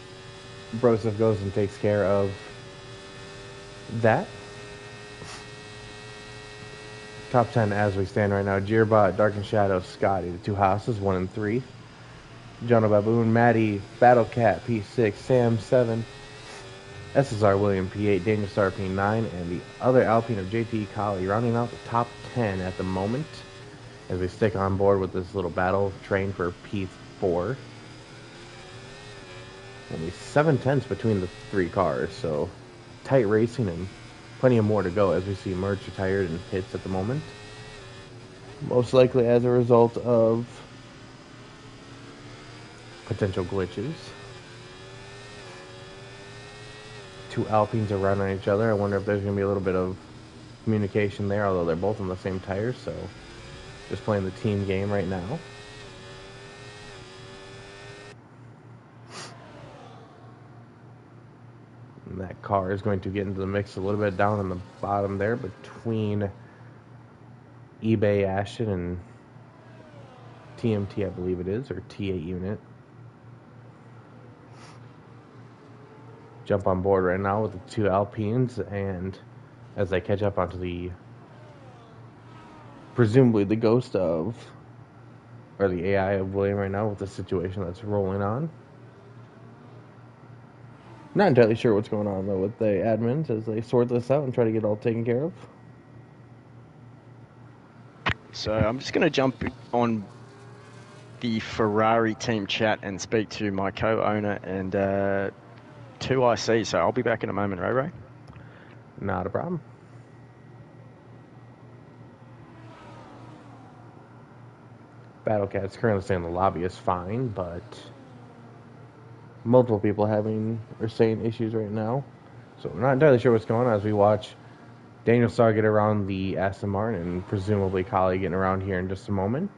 Broseph goes and takes care of that. Top 10 as we stand right now: Gearbot, Dark and Shadow, Scotty, the two houses, 1 and 3. Jonah Baboon, Maddie, Battlecat, P6, Sam, 7. SSR William, P8, Daniel Star, P9, and the other Alpine of JT Collie rounding out the top 10 at the moment as we stick on board with this little battle train for P4. Only 7/10 between the three cars, so tight racing and plenty of more to go as we see Mertz retired in pits at the moment. Most likely as a result of potential glitches. Two Alpines are running on each other. I wonder if there's going to be a little bit of communication there, although they're both on the same tires, so just playing the team game right now. And that car is going to get into the mix a little bit down on the bottom there between eBay Ashton and TMT, I believe it is, or T8 unit. jump on board right now with the two Alpines, and as they catch up onto the presumably the ghost of, or the AI of William right now with the situation that's rolling on. Not entirely sure what's going on though with the admins as they sort this out and try to get it all taken care of. So I'm just going to jump on the Ferrari team chat and speak to my co-owner and 2IC. So I'll be back in a moment, Ray Ray. Not a problem. Battlecat's currently saying the lobby is fine, but multiple people are saying issues right now. So I'm not entirely sure what's going on as we watch Daniel Starr get around the Aston Martin and presumably Collie getting around here in just a moment.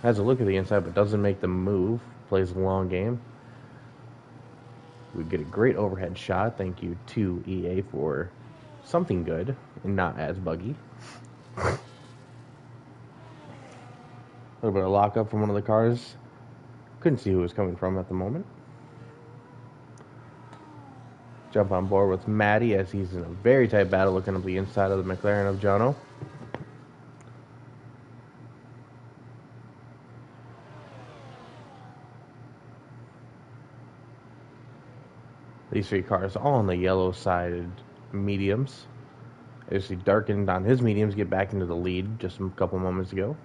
Has a look at the inside but doesn't make the move. Plays a long game. We get a great overhead shot. Thank you to EA for something good and not as buggy. A little bit of lockup from one of the cars. Couldn't see who was coming from at the moment. Jump on board with Matty as he's in a very tight battle looking up the inside of the McLaren of Jono. These three cars all on the yellow-sided mediums. As he darkened on his mediums, get back into the lead just a couple moments ago.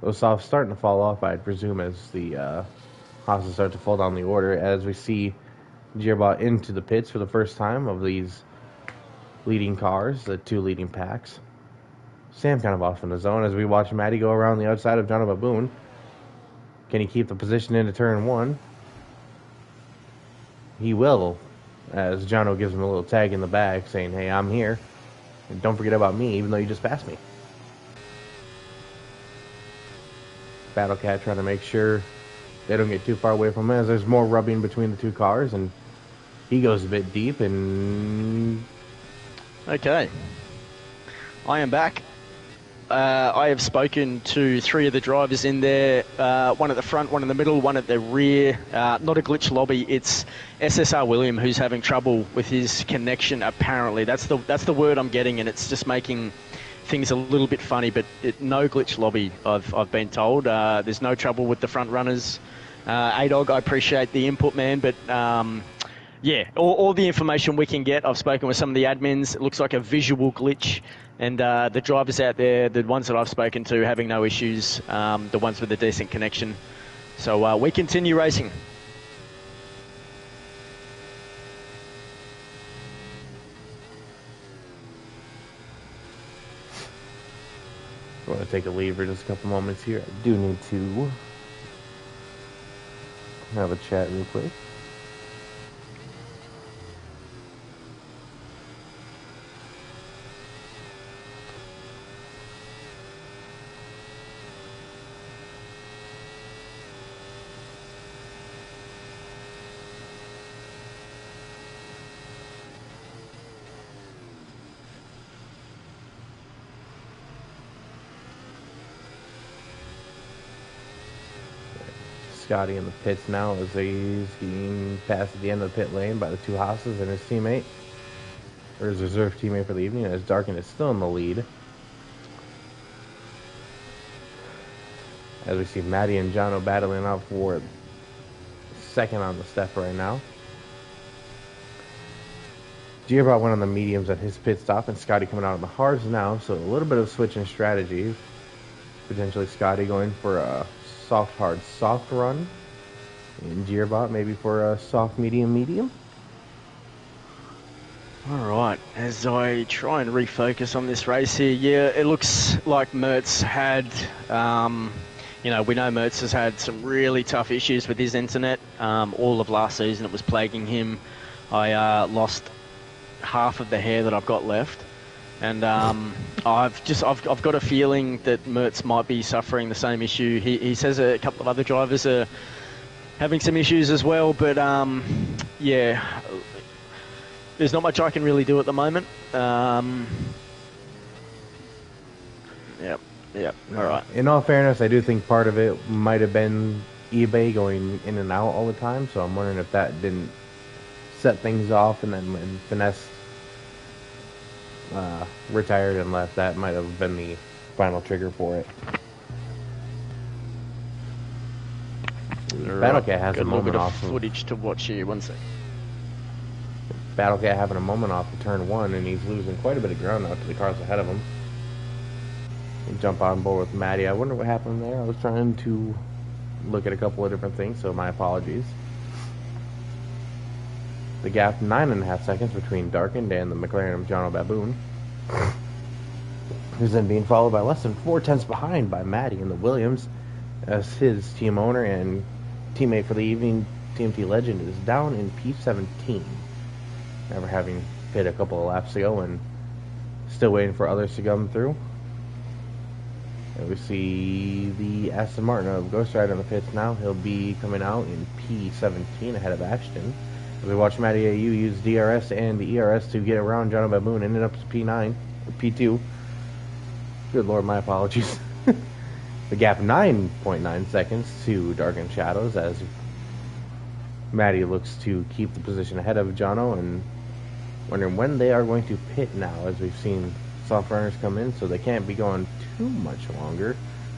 Those softs starting to fall off, I'd presume, as the Haas's start to fall down the order. As we see Gearbot into the pits for the first time of these leading cars, the two leading packs. Sam kind of off in the zone as we watch Matty go around the outside of John Baboon. Can he keep the position into turn one? He will, as Jono gives him a little tag in the back saying, hey, I'm here. And don't forget about me, even though you just passed me. Battlecat trying to make sure they don't get too far away from him as there's more rubbing between the two cars, and he goes a bit deep and... Okay. I am back. I have spoken to three of the drivers in there, one at the front, one in the middle, one at the rear. Not a glitch lobby, it's SSR William who's having trouble with his connection apparently. That's the word I'm getting, and it's just making things a little bit funny, but no glitch lobby, I've been told. There's no trouble with the front runners. ADOG, I appreciate the input, man, but yeah, all the information we can get. I've spoken with some of the admins. It looks like a visual glitch. And the drivers out there, the ones that I've spoken to, having no issues, the ones with a decent connection. So we continue racing. I want to take a leave for just a couple moments here. I do need to have a chat real quick. Scotty in the pits now as he's being passed at the end of the pit lane by the two Haas's and his teammate, or his reserve teammate for the evening, as Darkin is still in the lead. As we see Matty and Jono battling out for second on the step right now. Gearbot went on the mediums at his pit stop, and Scotty coming out on the hards now, so a little bit of switch in strategy. Potentially Scotty going for a soft, hard, soft run. And Gearbot maybe for a soft, medium, medium. All right, as I try and refocus on this race here, yeah, it looks like Mertz had, we know Mertz has had some really tough issues with his internet. All of last season it was plaguing him. I lost half of the hair that I've got left. And I've got a feeling that Mertz might be suffering the same issue. He says a couple of other drivers are having some issues as well, but yeah, there's not much I can really do at the moment. Yep. All right. In all fairness, I do think part of it might have been eBay going in and out all the time, so I'm wondering if that didn't set things off, and then when Finesse retired and left, that might have been the final trigger for it. Battlecat has a moment off footage to watch here. 1 sec. Battlecat having a moment off of turn 1, and he's losing quite a bit of ground now to the cars ahead of him. And jump on board with Matty. I wonder what happened there. I was trying to look at a couple of different things, so my apologies. The gap 9.5 seconds between Darkened and the McLaren of Jono Baboon. Who's then being followed by less than 4/10 behind by Matty in the Williams, as his team owner and teammate for the evening, TMT Legend, is down in P17. Never having pit a couple of laps ago and still waiting for others to come through. And we see the Aston Martin of Ghost Rider in the pits now. He'll be coming out in P17 ahead of Ashton. As we watch Matty AU use DRS and the ERS to get around Jono Baboon, ended up to P9, or P2. Good lord, my apologies. The gap 9.9 seconds to Darkened Shadows as Matty looks to keep the position ahead of Jono, and wondering when they are going to pit now, as we've seen soft runners come in, so they can't be going too much longer.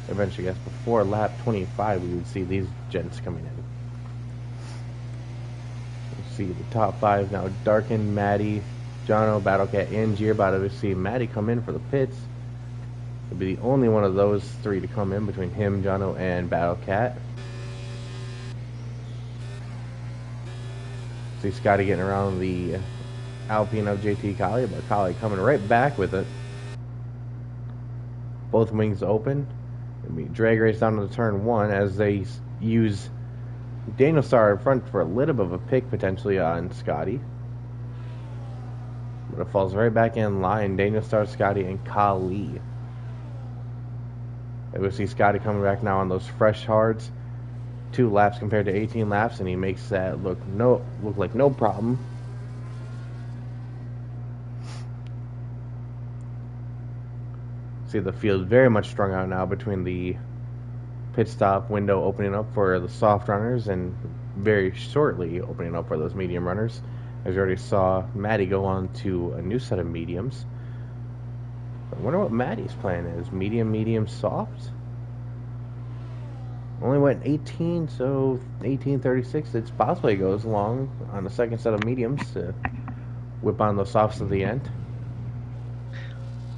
Eventually, I guess before lap 25, we would see these gents coming in. We'll see the top 5 now: Darkened, Matty, Jono, Battlecat, and Gearbot. We see Matty come in for the pits. He'll be the only one of those 3 to come in between him, Jono, and Battlecat. See Scotty getting around the Alpine of JT Collie, but Collie coming right back with it. Both wings open. It'll be drag race down to the turn 1 as they use Daniel Starr in front for a little bit of a pick potentially on Scotty. But it falls right back in line. Daniel Starr, Scotty, and Collie. And we see Scotty coming back now on those fresh hards. 2 laps compared to 18 laps, and he makes that look like no problem. See the field very much strung out now between the pit stop window opening up for the soft runners and very shortly opening up for those medium runners. As you already saw, Matty go on to a new set of mediums. I wonder what Matty's plan is. Medium, soft? Only went 18, so 18:36. It's possibly goes along on the second set of mediums to whip on the softs at the end.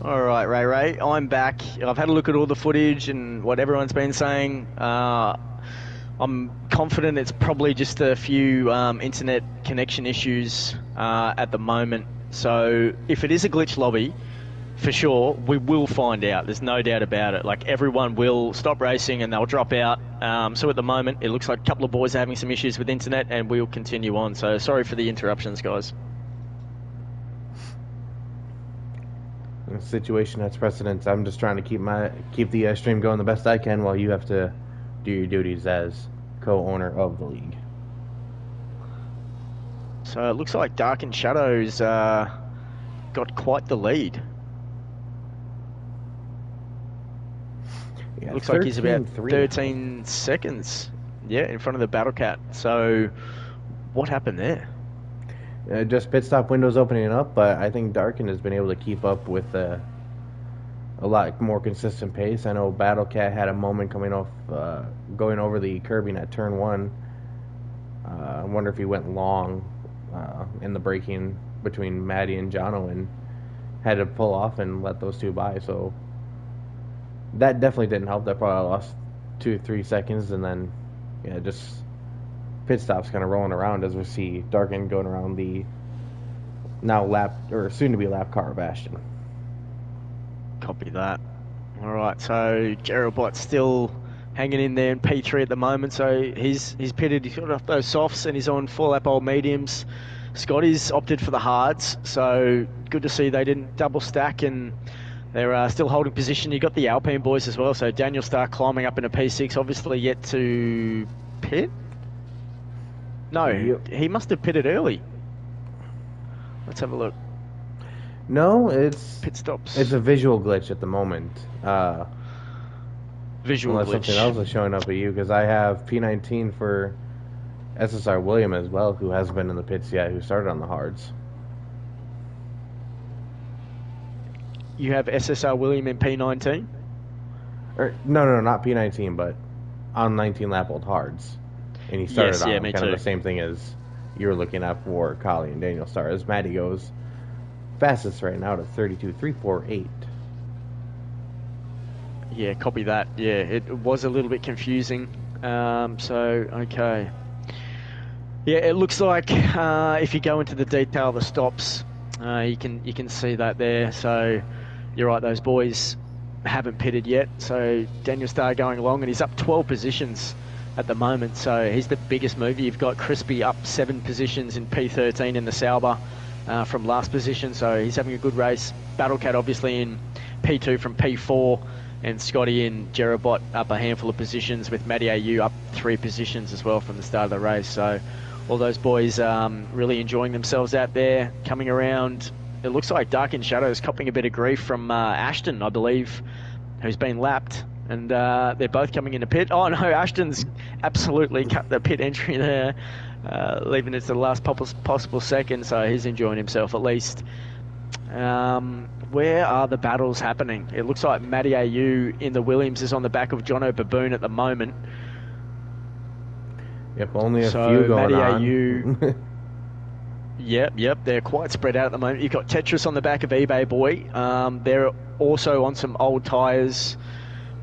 All right, Ray, I'm back. I've had a look at all the footage and what everyone's been saying. I'm confident it's probably just a few internet connection issues at the moment. So if it is a glitch lobby, for sure, we will find out. There's no doubt about it. Like, everyone will stop racing and they'll drop out. So at the moment, it looks like a couple of boys are having some issues with internet, and we'll continue on. So sorry for the interruptions, guys. In a situation that's precedence, I'm just trying to keep the stream going the best I can while you have to do your duties as co-owner of the league. So it looks like Darkened Shadows got quite the lead. Yeah, looks like he's about 13 seconds, in front of the Battlecat. So what happened there? Just pit stop windows opening up, but I think Darkened has been able to keep up with a lot more consistent pace. I know Battlecat had a moment coming off, going over the curbing at turn 1. I wonder if he went long in the braking between Matty and Jono and had to pull off and let those 2 by. So that definitely didn't help. That probably lost 2-3 seconds, and then just pit stops kind of rolling around as we see Darkened going around the now soon to be lap car of Ashton. Copy that. All right, so Gerald still hanging in there in P3 at the moment. So he's pitted. He's got off those softs and he's on 4 lap old mediums. Scotty's opted for the hards, so good to see they didn't double stack and they're still holding position. You got the Alpine boys as well. So Daniel Starr climbing up into P6, obviously yet to pit. No, he must have pitted early. Let's have a look. No, it's pit stops. It's a visual glitch at the moment. visual Unless something else glitch. is showing up at you, because I have P19 for SSR William as well, who hasn't been in the pits yet, who started on the hards. You have SSR William in P19? No, not P19, but on 19 lap old hards. And he started Yes, on yeah, them, me kind of too. the same thing as you were looking at for Collie and Daniel Star, as Matty goes fastest right now to 32.348. Yeah, copy that. Yeah, it was a little bit confusing. Okay. Yeah, it looks like if you go into the detail of the stops, you can see that there. So you're right, those boys haven't pitted yet. So Daniel Starr going along, and he's up 12 positions at the moment. So he's the biggest mover. You've got Crispy up 7 positions in P13 in the Sauber from last position. So he's having a good race. Battlecat obviously in P2 from P4. And Scotty and Jerabot up a handful of positions, with Matty AU up 3 positions as well from the start of the race. So all those boys really enjoying themselves out there, coming around. It looks like Dark in Shadows copping a bit of grief from Ashton, I believe, who's been lapped. And they're both coming into pit. Oh no, Ashton's absolutely cut the pit entry there, leaving it to the last possible second. So he's enjoying himself at least. Where are the battles happening? It looks like Matty AU in the Williams is on the back of Jono Baboon at the moment. Yep, only a So few going Matty on. AU, yep, they're quite spread out at the moment. You've got Tetris on the back of eBay Boy. They're also on some old tyres,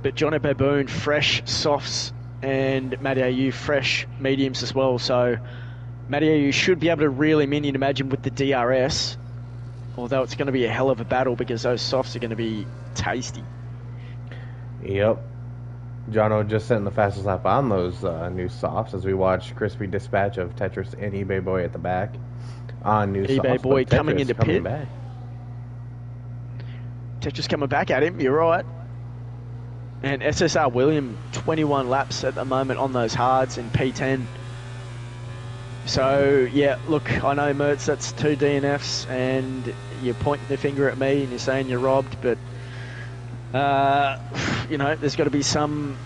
but Jono Baboon fresh softs and Matty AU fresh mediums as well. So Matty AU should be able to reel him in, you'd imagine, with the DRS. Although it's going to be a hell of a battle because those softs are going to be tasty. Yep. Jono just setting the fastest lap on those new softs as we watch Crispy dispatch of Tetris and eBay Boy at the back on new eBay softs. Boy but coming Tetris into coming pit. back. Tetris coming back at him, you're right. And SSR William, 21 laps at the moment on those hards in P10. So, yeah, look, I know, Mertz, that's 2 DNFs, and you're pointing the finger at me and you're saying you're robbed, but, you know, there's got to be some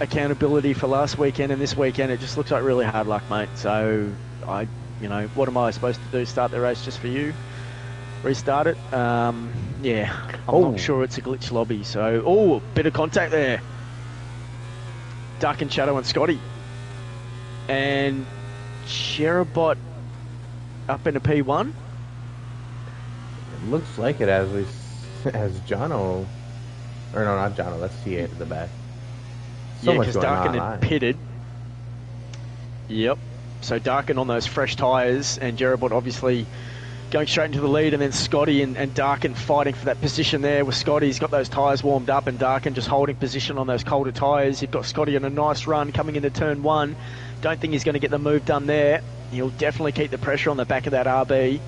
accountability for last weekend and this weekend. It just looks like really hard luck, mate. So, what am I supposed to do? Start the race just for you? Restart it? Yeah, I'm not sure it's a glitch lobby. So, bit of contact there. Dark and Shadow and Scotty. And Cherabot up into P1. It looks like it as Jono, or no, not Jono. That's T8 at the back. So much because going Darkin on. had pitted. Yep. So Darkin on those fresh tyres, and Jerabot obviously going straight into the lead, and then Scotty and Darkin fighting for that position there with Scotty. He's got those tyres warmed up, and Darkin just holding position on those colder tyres. You've got Scotty on a nice run coming into turn 1. Don't think he's going to get the move done there. He'll definitely keep the pressure on the back of that RB.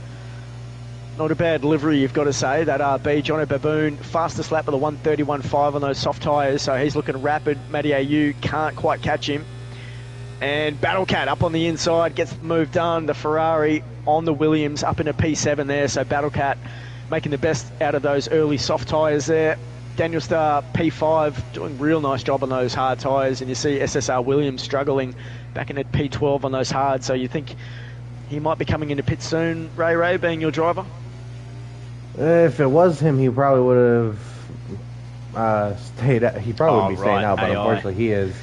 Not a bad delivery, you've got to say, that RB. Jono Baboon, fastest lap of the 1:31.5 on those soft tyres, so he's looking rapid. Matty AU can't quite catch him. And Battlecat up on the inside, gets the move done. The Ferrari on the Williams up into P7 there, so Battlecat making the best out of those early soft tyres there. Daniel Starr, P5, doing a real nice job on those hard tyres, and you see SSR Williams struggling back in at P12 on those hard, so you think he might be coming into pit soon, Ray, being your driver? If it was him, he probably would have stayed. He probably would be staying out, but AI. unfortunately, he is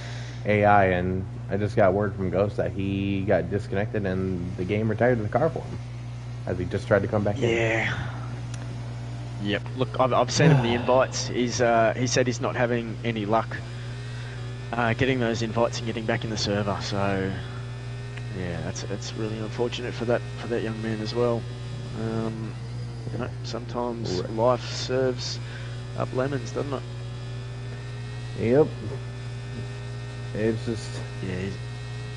AI, and I just got word from Ghost that he got disconnected and the game retired the car for him as he just tried to come back in. Yeah. Yep. Look, I've sent him the invites. He said he's not having any luck getting those invites and getting back in the server. So yeah, that's really unfortunate for that young man as well. You know, sometimes life serves up lemons, doesn't it? Yep. It's just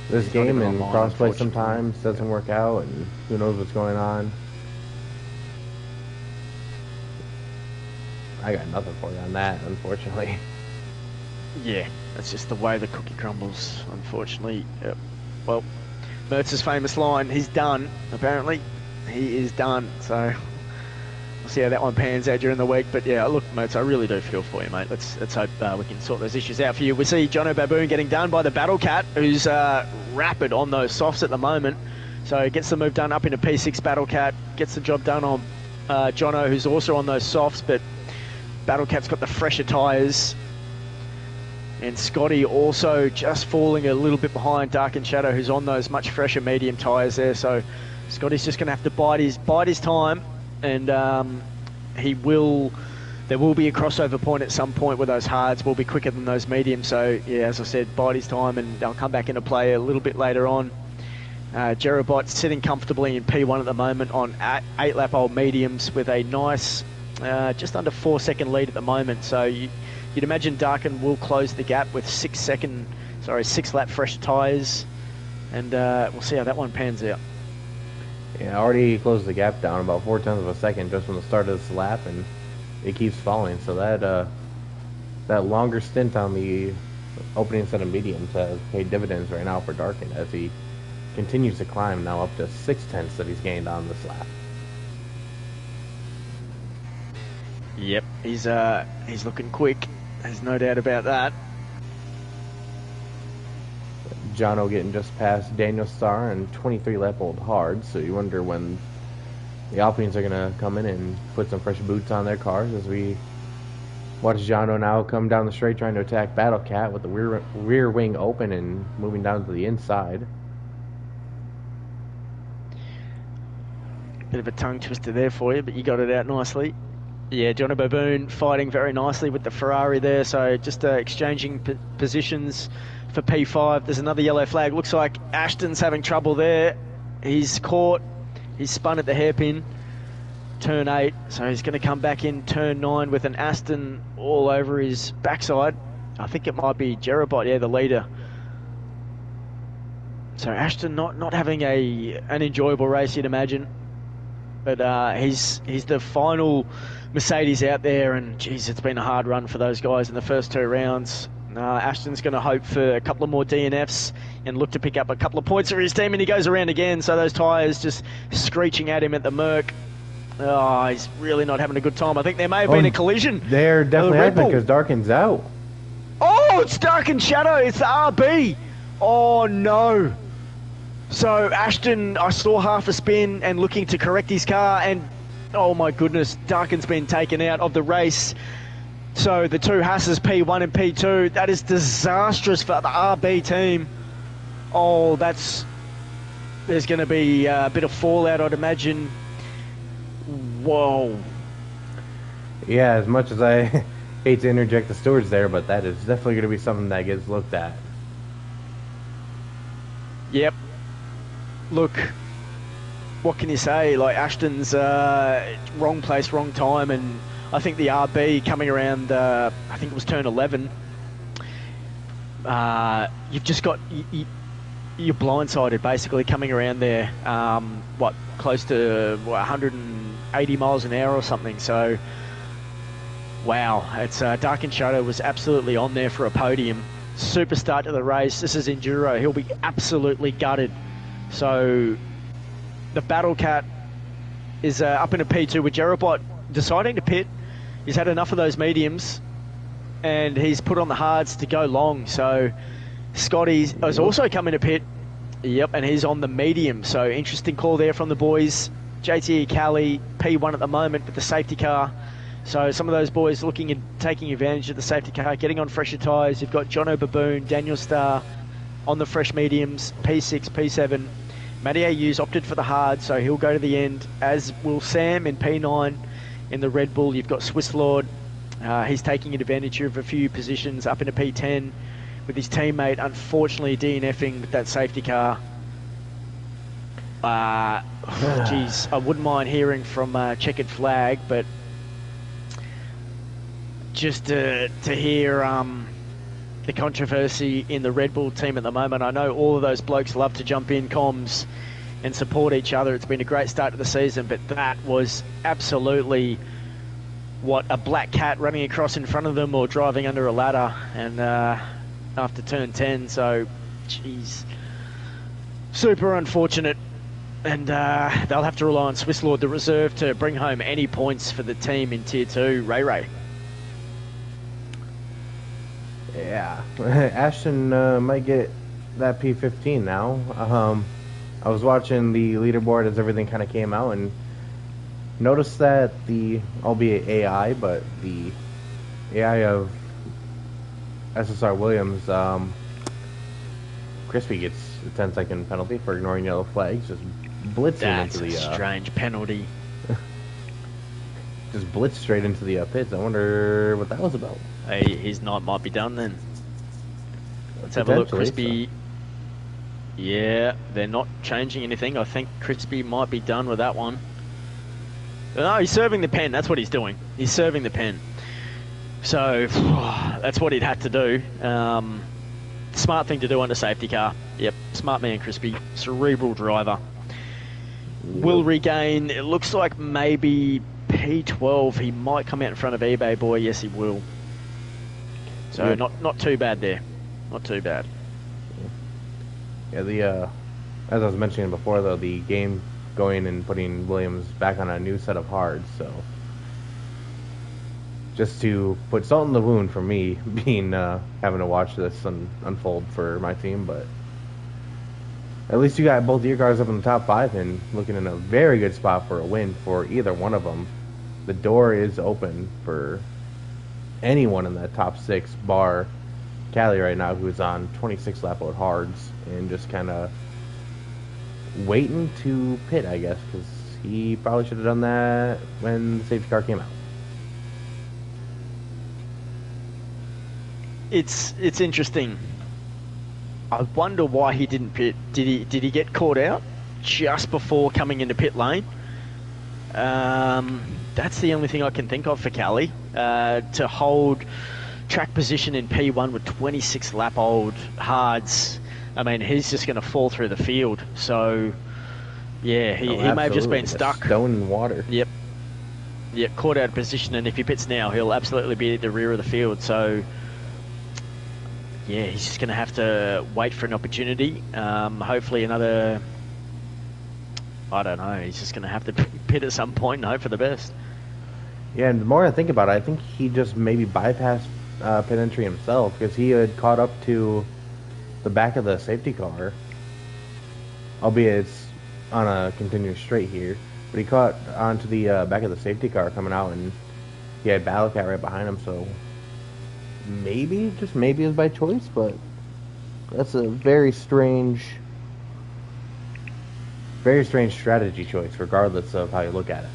this he's game not and even online, crossplay unfortunately. sometimes doesn't work out, and who knows what's going on. I got nothing for you on that, unfortunately. Yeah, that's just the way the cookie crumbles, unfortunately. Yep. Well, Mertz's famous line, he's done, apparently. He is done, so we'll see how that one pans out during the week. But yeah, look, mates, I really do feel for you, mate. Let's hope we can sort those issues out for you. We see Jono Baboon getting done by the Battle Cat, who's rapid on those softs at the moment. So gets the move done up into P6 Battle Cat, gets the job done on Jono, who's also on those softs, but Battle Cat's got the fresher tyres. And Scotty also just falling a little bit behind Dark and Shadow, who's on those much fresher medium tyres there. So Scotty's just going to have to bide his time, and there will be a crossover point at some point where those hards will be quicker than those mediums. So yeah, as I said, bide his time, and they'll come back into play a little bit later on. Jerobot sitting comfortably in P1 at the moment on 8-lap-old mediums with a nice just under 4-second lead at the moment. So you'd imagine Darkin will close the gap with 6-lap fresh tyres, and we'll see how that one pans out. Yeah, already closed the gap down about 0.4 of a second just from the start of this lap, and it keeps falling. So that longer stint on the opening set of mediums has paid dividends right now for Darkin as he continues to climb, now up to 0.6 that he's gained on this lap. Yep, he's looking quick. There's no doubt about that. Jono getting just past Daniel Starr and 23-lap-old hard, so you wonder when the Alpines are going to come in and put some fresh boots on their cars as we watch Jono now come down the straight trying to attack Battle Cat with the rear wing open and moving down to the inside. Bit of a tongue twister there for you, but you got it out nicely. Yeah, Jono Baboon fighting very nicely with the Ferrari there, so just exchanging positions for P5. There's another yellow flag. Looks like Ashton's having trouble there. He's caught. He's spun at the hairpin. Turn 8, so he's going to come back in turn 9 with an Aston all over his backside. I think it might be Jerobot, yeah, the leader. So Ashton not having an enjoyable race, you'd imagine. But he's the final Mercedes out there, and geez, it's been a hard run for those guys in the first 2 rounds. Ashton's going to hope for a couple of more DNFs and look to pick up a couple of points for his team, and he goes around again. So those tyres just screeching at him at the Merc. Oh, he's really not having a good time. I think there may have been a collision. There definitely has been because Darkin's out. Oh, it's Dark and Shadow. It's the RB. Oh, no. So Ashton, I saw half a spin and looking to correct his car, and oh my goodness, Darkin's been taken out of the race. So the 2 Hasses, P1 and P2, that is disastrous for the RB team. Oh, there's going to be a bit of fallout, I'd imagine. Whoa. Yeah, as much as I hate to interject the stewards there, but that is definitely going to be something that gets looked at. Yep. Look, what can you say? Like, Ashton's wrong place, wrong time, and I think the RB coming around, I think it was turn 11, you've just got, you're blindsided basically coming around there, close to 180 miles an hour or something. So, wow, it's Dark and Shadow was absolutely on there for a podium. Super start to the race. This is Enduro. He'll be absolutely gutted. So the Battle Cat is up in a P2 with Jerobot deciding to pit. He's had enough of those mediums, and he's put on the hards to go long. So Scotty is also coming to pit. Yep, and he's on the medium. So interesting call there from the boys. JTE Cali, P1 at the moment with the safety car. So some of those boys looking at taking advantage of the safety car, getting on fresher tyres. You've got Jono Baboon, Daniel Starr on the fresh mediums, P6, P7. Matty Ayu's opted for the hard, so he'll go to the end, as will Sam in P9 in the Red Bull. You've got Swiss Lord. He's taking advantage of a few positions up into P10 with his teammate, unfortunately DNFing with that safety car. Geez, I wouldn't mind hearing from Checkered Flag, but just to hear the controversy in the Red Bull team at the moment. I know all of those blokes love to jump in comms and support each other. It's been a great start to the season, but that was absolutely a black cat running across in front of them or driving under a ladder, and after turn 10. So, geez, super unfortunate. and they'll have to rely on Swiss Lord, the reserve, to bring home any points for the team in Tier 2. Ray. Yeah, Ashton might get that P15 now. I was watching the leaderboard as everything kind of came out and noticed that albeit AI, but the AI of SSR Williams, Crispy gets a 10-second penalty for ignoring yellow flags, just blitzing That's into the... a strange penalty. Just blitzed straight into the pits. I wonder what that was about. Hey, his night might be done then. Let's have a look, Crispy. So. Yeah, they're not changing anything. I think Crispy might be done with that one. No, he's serving the pen. That's what he's doing. He's serving the pen. So, that's what he'd had to do. Smart thing to do under safety car. Yep, smart man, Crispy. Cerebral driver. Will regain, it looks like maybe P12. He might come out in front of eBay Boy. Yes, he will. So, yeah. Not too bad there. Not too bad. Yeah, as I was mentioning before, though, the game going and putting Williams back on a new set of hards, so just to put salt in the wound for me, being having to watch this unfold for my team, but at least you got both of your guys up in the top 5 and looking in a very good spot for a win for either one of them. The door is open for anyone in that top 6 bar Callie right now, who's on 26 lap out hards and just kind of waiting to pit, I guess, because he probably should have done that when the safety car came out. It's interesting. I wonder why he didn't pit. Did he get caught out just before coming into pit lane? That's the only thing I can think of for Callie. To hold track position in P1 with 26 lap old hards, I mean, he's just going to fall through the field. So, yeah, he may have just been stuck. Stone in water. Yep, caught out of position, and if he pits now, he'll absolutely be at the rear of the field. So, yeah, he's just going to have to wait for an opportunity. Hopefully another... I don't know. He's just going to have to pit at some point and hope for the best. Yeah, and the more I think about it, I think he just maybe bypassed pit entry himself, because he had caught up to the back of the safety car, albeit it's on a continuous straight here, but he caught onto the back of the safety car coming out, and he had Battle Cat right behind him, so maybe, just maybe, is by choice, but that's a very strange strategy choice, regardless of how you look at it.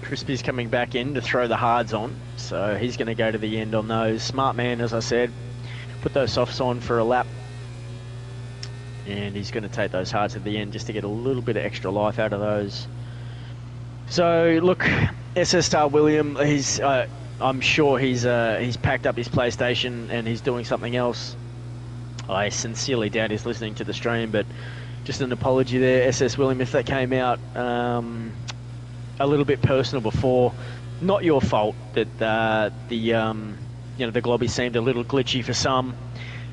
Crispy's coming back in to throw the hards on, so he's going to go to the end on those. Smart man, as I said, put those softs on for a lap, and he's going to take those hards at the end just to get a little bit of extra life out of those. So look, SS Star William, I'm sure he's packed up his PlayStation and he's doing something else. I sincerely doubt he's listening to the stream, but just an apology there, SS William, if that came out a little bit personal before. Not your fault that the globby seemed a little glitchy for some.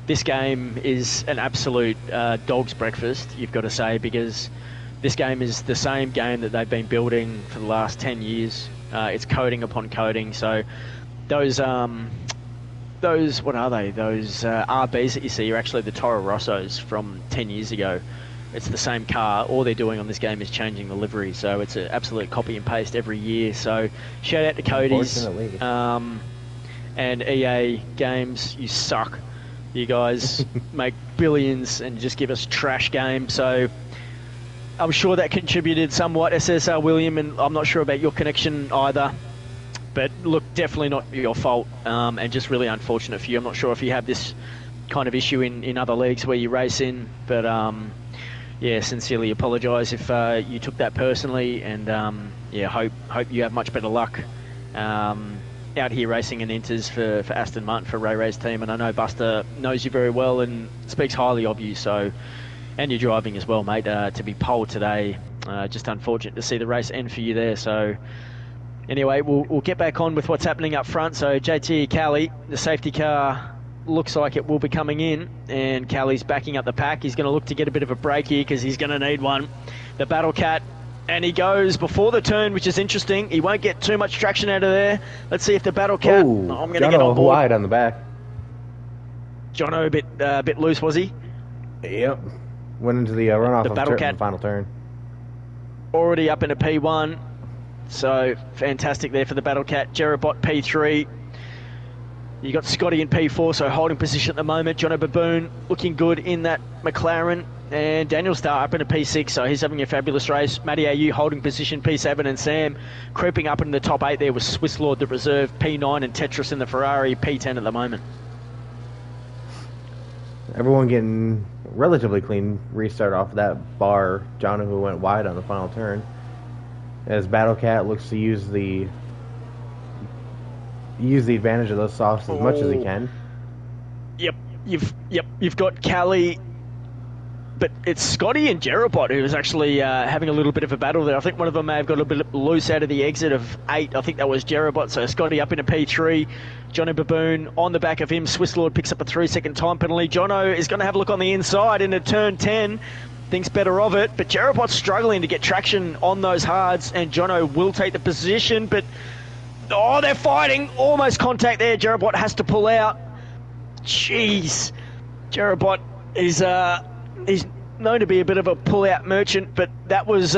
This game is an absolute dog's breakfast, you've got to say, because this game is the same game that they've been building for the last 10 years. It's coding upon coding. So those what are they? Those RBs that you see are actually the Toro Rossos from 10 years ago. It's the same car. All they're doing on this game is changing the livery. So it's an absolute copy and paste every year. So shout out to Cody's and EA Games. You suck. You guys make billions and just give us trash games. So I'm sure that contributed somewhat, SSR William, and I'm not sure about your connection either. But look, definitely not your fault, and just really unfortunate for you. I'm not sure if you have this kind of issue in other leagues where you race in, but yeah, sincerely apologise if you took that personally, and yeah, hope you have much better luck out here racing in Inters for Aston Martin, for Ray Ray's team. And I know Buster knows you very well and speaks highly of you, so, and you're driving as well, mate, to be pole today. Just unfortunate to see the race end for you there. So anyway, we'll get back on with what's happening up front. So JT Callie, the safety car looks like it will be coming in, and Callie's backing up the pack. He's going to look to get a bit of a break here because he's going to need one. The Battle Cat, and he goes before the turn, which is interesting. He won't get too much traction out of there. Let's see if the Battle Cat... Ooh, I'm going to get on board. Wide on the back. Jono a bit loose, was he? Yep. Went into the runoff The of Battle Cat the final turn. already up in a P1, so fantastic there for the Battle Cat. Jerabot P3. You got Scotty in P4, so holding position at the moment. Jono Baboon looking good in that McLaren, and Daniel Starr up in a P6, so he's having a fabulous race. Matty AU holding position P7, and Sam creeping up in the top 8 there with Swiss Lord the reserve P9, and Tetris in the Ferrari P10 at the moment. Everyone getting relatively clean restart off that bar. Jono, who went wide on the final turn, as Battle Cat looks to use the advantage of those softs as much as he can. Yep, you've got Callie, but it's Scotty and Jerabot who is actually having a little bit of a battle there. I think one of them may have got a bit loose out of the exit of 8. I think that was Jerabot. So Scotty up in a P3. Jono Baboon on the back of him. Swiss Lord picks up a 3-second time penalty. Jono is going to have a look on the inside into turn 10. Thinks better of it, but Jerabot's struggling to get traction on those hards, and Jono will take the position, but oh, they're fighting. Almost contact there. Jerabot has to pull out. Jeez. Jerabot is he's known to be a bit of a pull-out merchant, but that was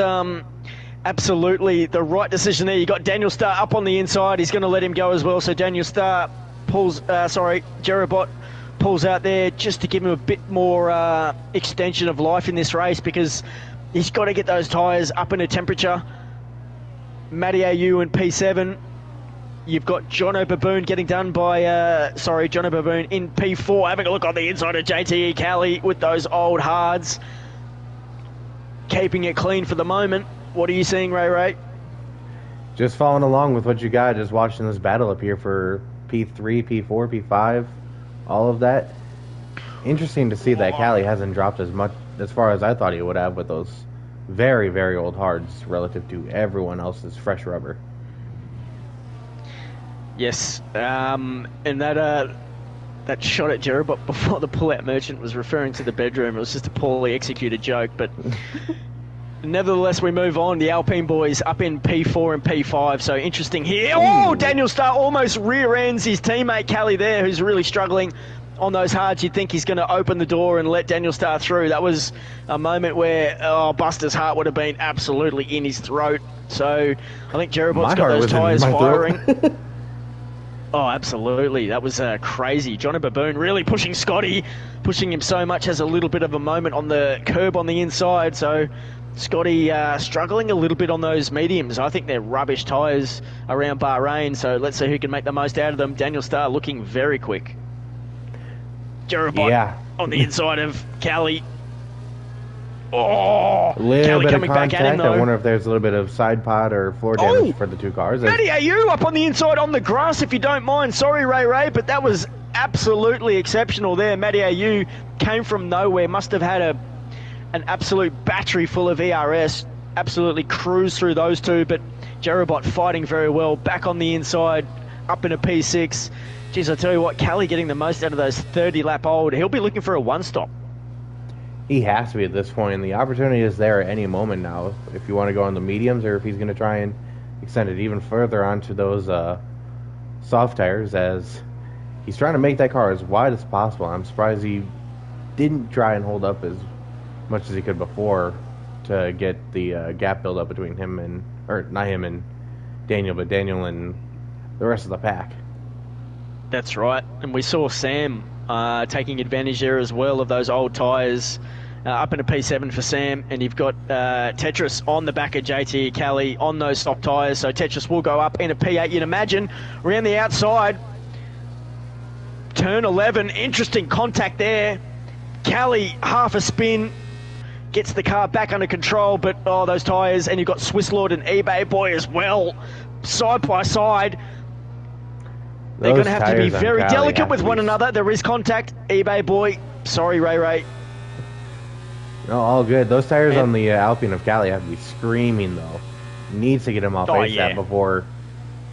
absolutely the right decision there. You got Daniel Starr up on the inside. He's going to let him go as well. So Daniel Starr Jerabot pulls out there just to give him a bit more extension of life in this race, because he's got to get those tyres up in a temperature. Matty AU in P7. You've got Jono Baboon getting done by, Jono Baboon in P4, having a look on the inside of JTE Cali with those old hards. Keeping it clean for the moment. What are you seeing, Ray? Just following along with what you got, just watching this battle up here for P3, P4, P5, all of that. Interesting to see that Cali hasn't dropped as far as I thought he would have with those very, very old hards relative to everyone else's fresh rubber. Yes, and that shot at Jerabot before the pull-out merchant was referring to the bedroom. It was just a poorly executed joke, but nevertheless, we move on. The Alpine boys up in P4 and P5, so interesting here. Oh, Daniel Starr almost rear ends his teammate Callie there, who's really struggling on those hards. You'd think he's going to open the door and let Daniel Starr through. That was a moment where Buster's heart would have been absolutely in his throat. So I think Jerabot's got those tyres firing. Oh, absolutely. That was crazy. Jono Baboon really pushing Scotty, pushing him so much, has a little bit of a moment on the curb on the inside. So Scotty struggling a little bit on those mediums. I think they're rubbish tyres around Bahrain, so let's see who can make the most out of them. Daniel Starr looking very quick. Jerabot on the inside of Cali. Oh, Cali coming back at him, though. I wonder if there's a little bit of side pod or floor damage for the two cars. Matty AU up on the inside on the grass, if you don't mind. Sorry, Ray, but that was absolutely exceptional there. Matty AU came from nowhere, must have had an absolute battery full of ERS. Absolutely cruised through those two, but Jerabot fighting very well. Back on the inside, up in a P6. Geez, I tell you what, Cali getting the most out of those 30-lap old. He'll be looking for a one-stop. He has to be at this point, and the opportunity is there at any moment now. If you want to go on the mediums, or if he's going to try and extend it even further onto those soft tires, as he's trying to make that car as wide as possible. I'm surprised he didn't try and hold up as much as he could before to get the gap build up between him and, or not him and Daniel, but Daniel and the rest of the pack. That's right, and we saw Sam taking advantage there as well of those old tyres. Up in a P7 for Sam, and you've got Tetris on the back of JT Cali on those soft tyres, so Tetris will go up in a P8, you'd imagine. Around the outside, turn 11, interesting contact there. Cali, half a spin, gets the car back under control, but those tyres, and you've got Swiss Lord and eBay Boy as well, side by side. They're going to have to be very delicate with one another. There is contact, eBay Boy. Sorry, Ray. No, all good. Those tires on the Alpine of Cali have to be screaming, though. Needs to get him off ASAP before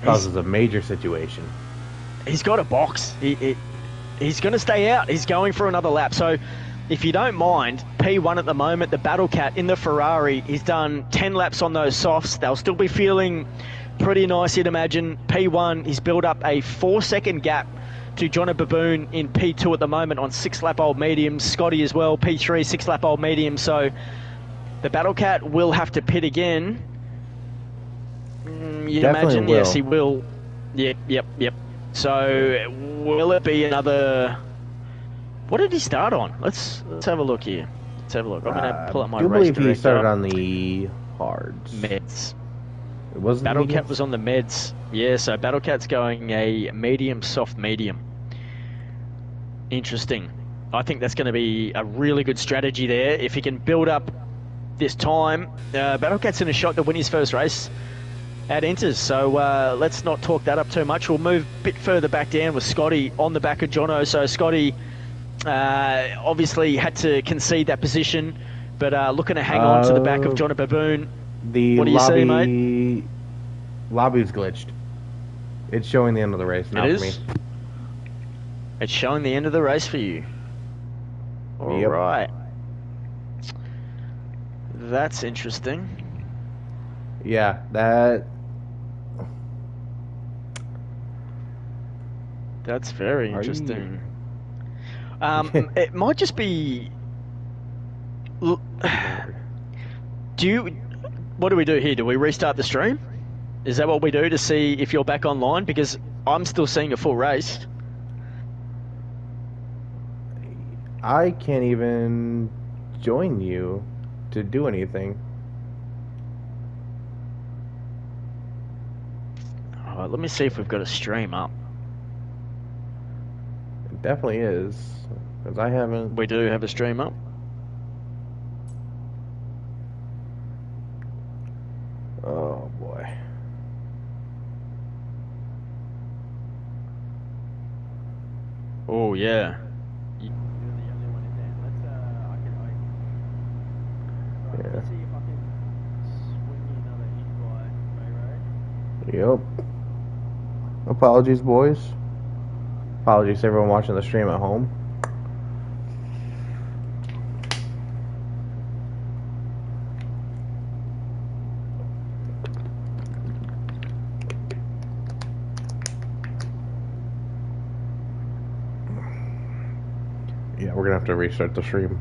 it causes a major situation. He's got a box. he's going to stay out. He's going for another lap. So if you don't mind, P1 at the moment, the Battle Cat in the Ferrari, he's done 10 laps on those softs. They'll still be feeling pretty nice, you'd imagine. P1, he's built up a 4-second gap to Johnny Baboon in P2 at the moment on 6-lap-old mediums. Scotty as well, P3, 6-lap-old mediums. So the Battle Cat will have to pit again. You'd imagine, will. yes, he will. Yep. So will it be another... What did he start on? Let's have a look here. Let's have a look. I'm going to pull up my I do race believe he started director. on the hards. Meds. It wasn't Battle medium? Cat was on the meds. Yeah, so Battle Cat's going a medium, soft medium. Interesting. I think that's going to be a really good strategy there. If he can build up this time, Battle Cat's in a shot to win his first race at Inters. So let's not talk that up too much. We'll move a bit further back down with Scotty on the back of Jono. So Scotty obviously had to concede that position, but looking to hang on to the back of Johnny Baboon. The What do you lobby, see, mate? Lobby's glitched. It's showing the end of the race now It for me. is? It's showing the end of the race for you. All Yep. right. That's interesting. Yeah, That's very Are you- interesting. It might just be... What do we do here? Do we restart the stream? Is that what we do to see if you're back online? Because I'm still seeing a full race. I can't even join you to do anything. All right, let me see if we've got a stream up. It definitely is, because I haven't. We do have a stream up. Oh boy. Oh, yeah. Yeah. Yep. Apologies, boys. Apologies to everyone watching the stream at home. Yeah, we're gonna have to restart the stream.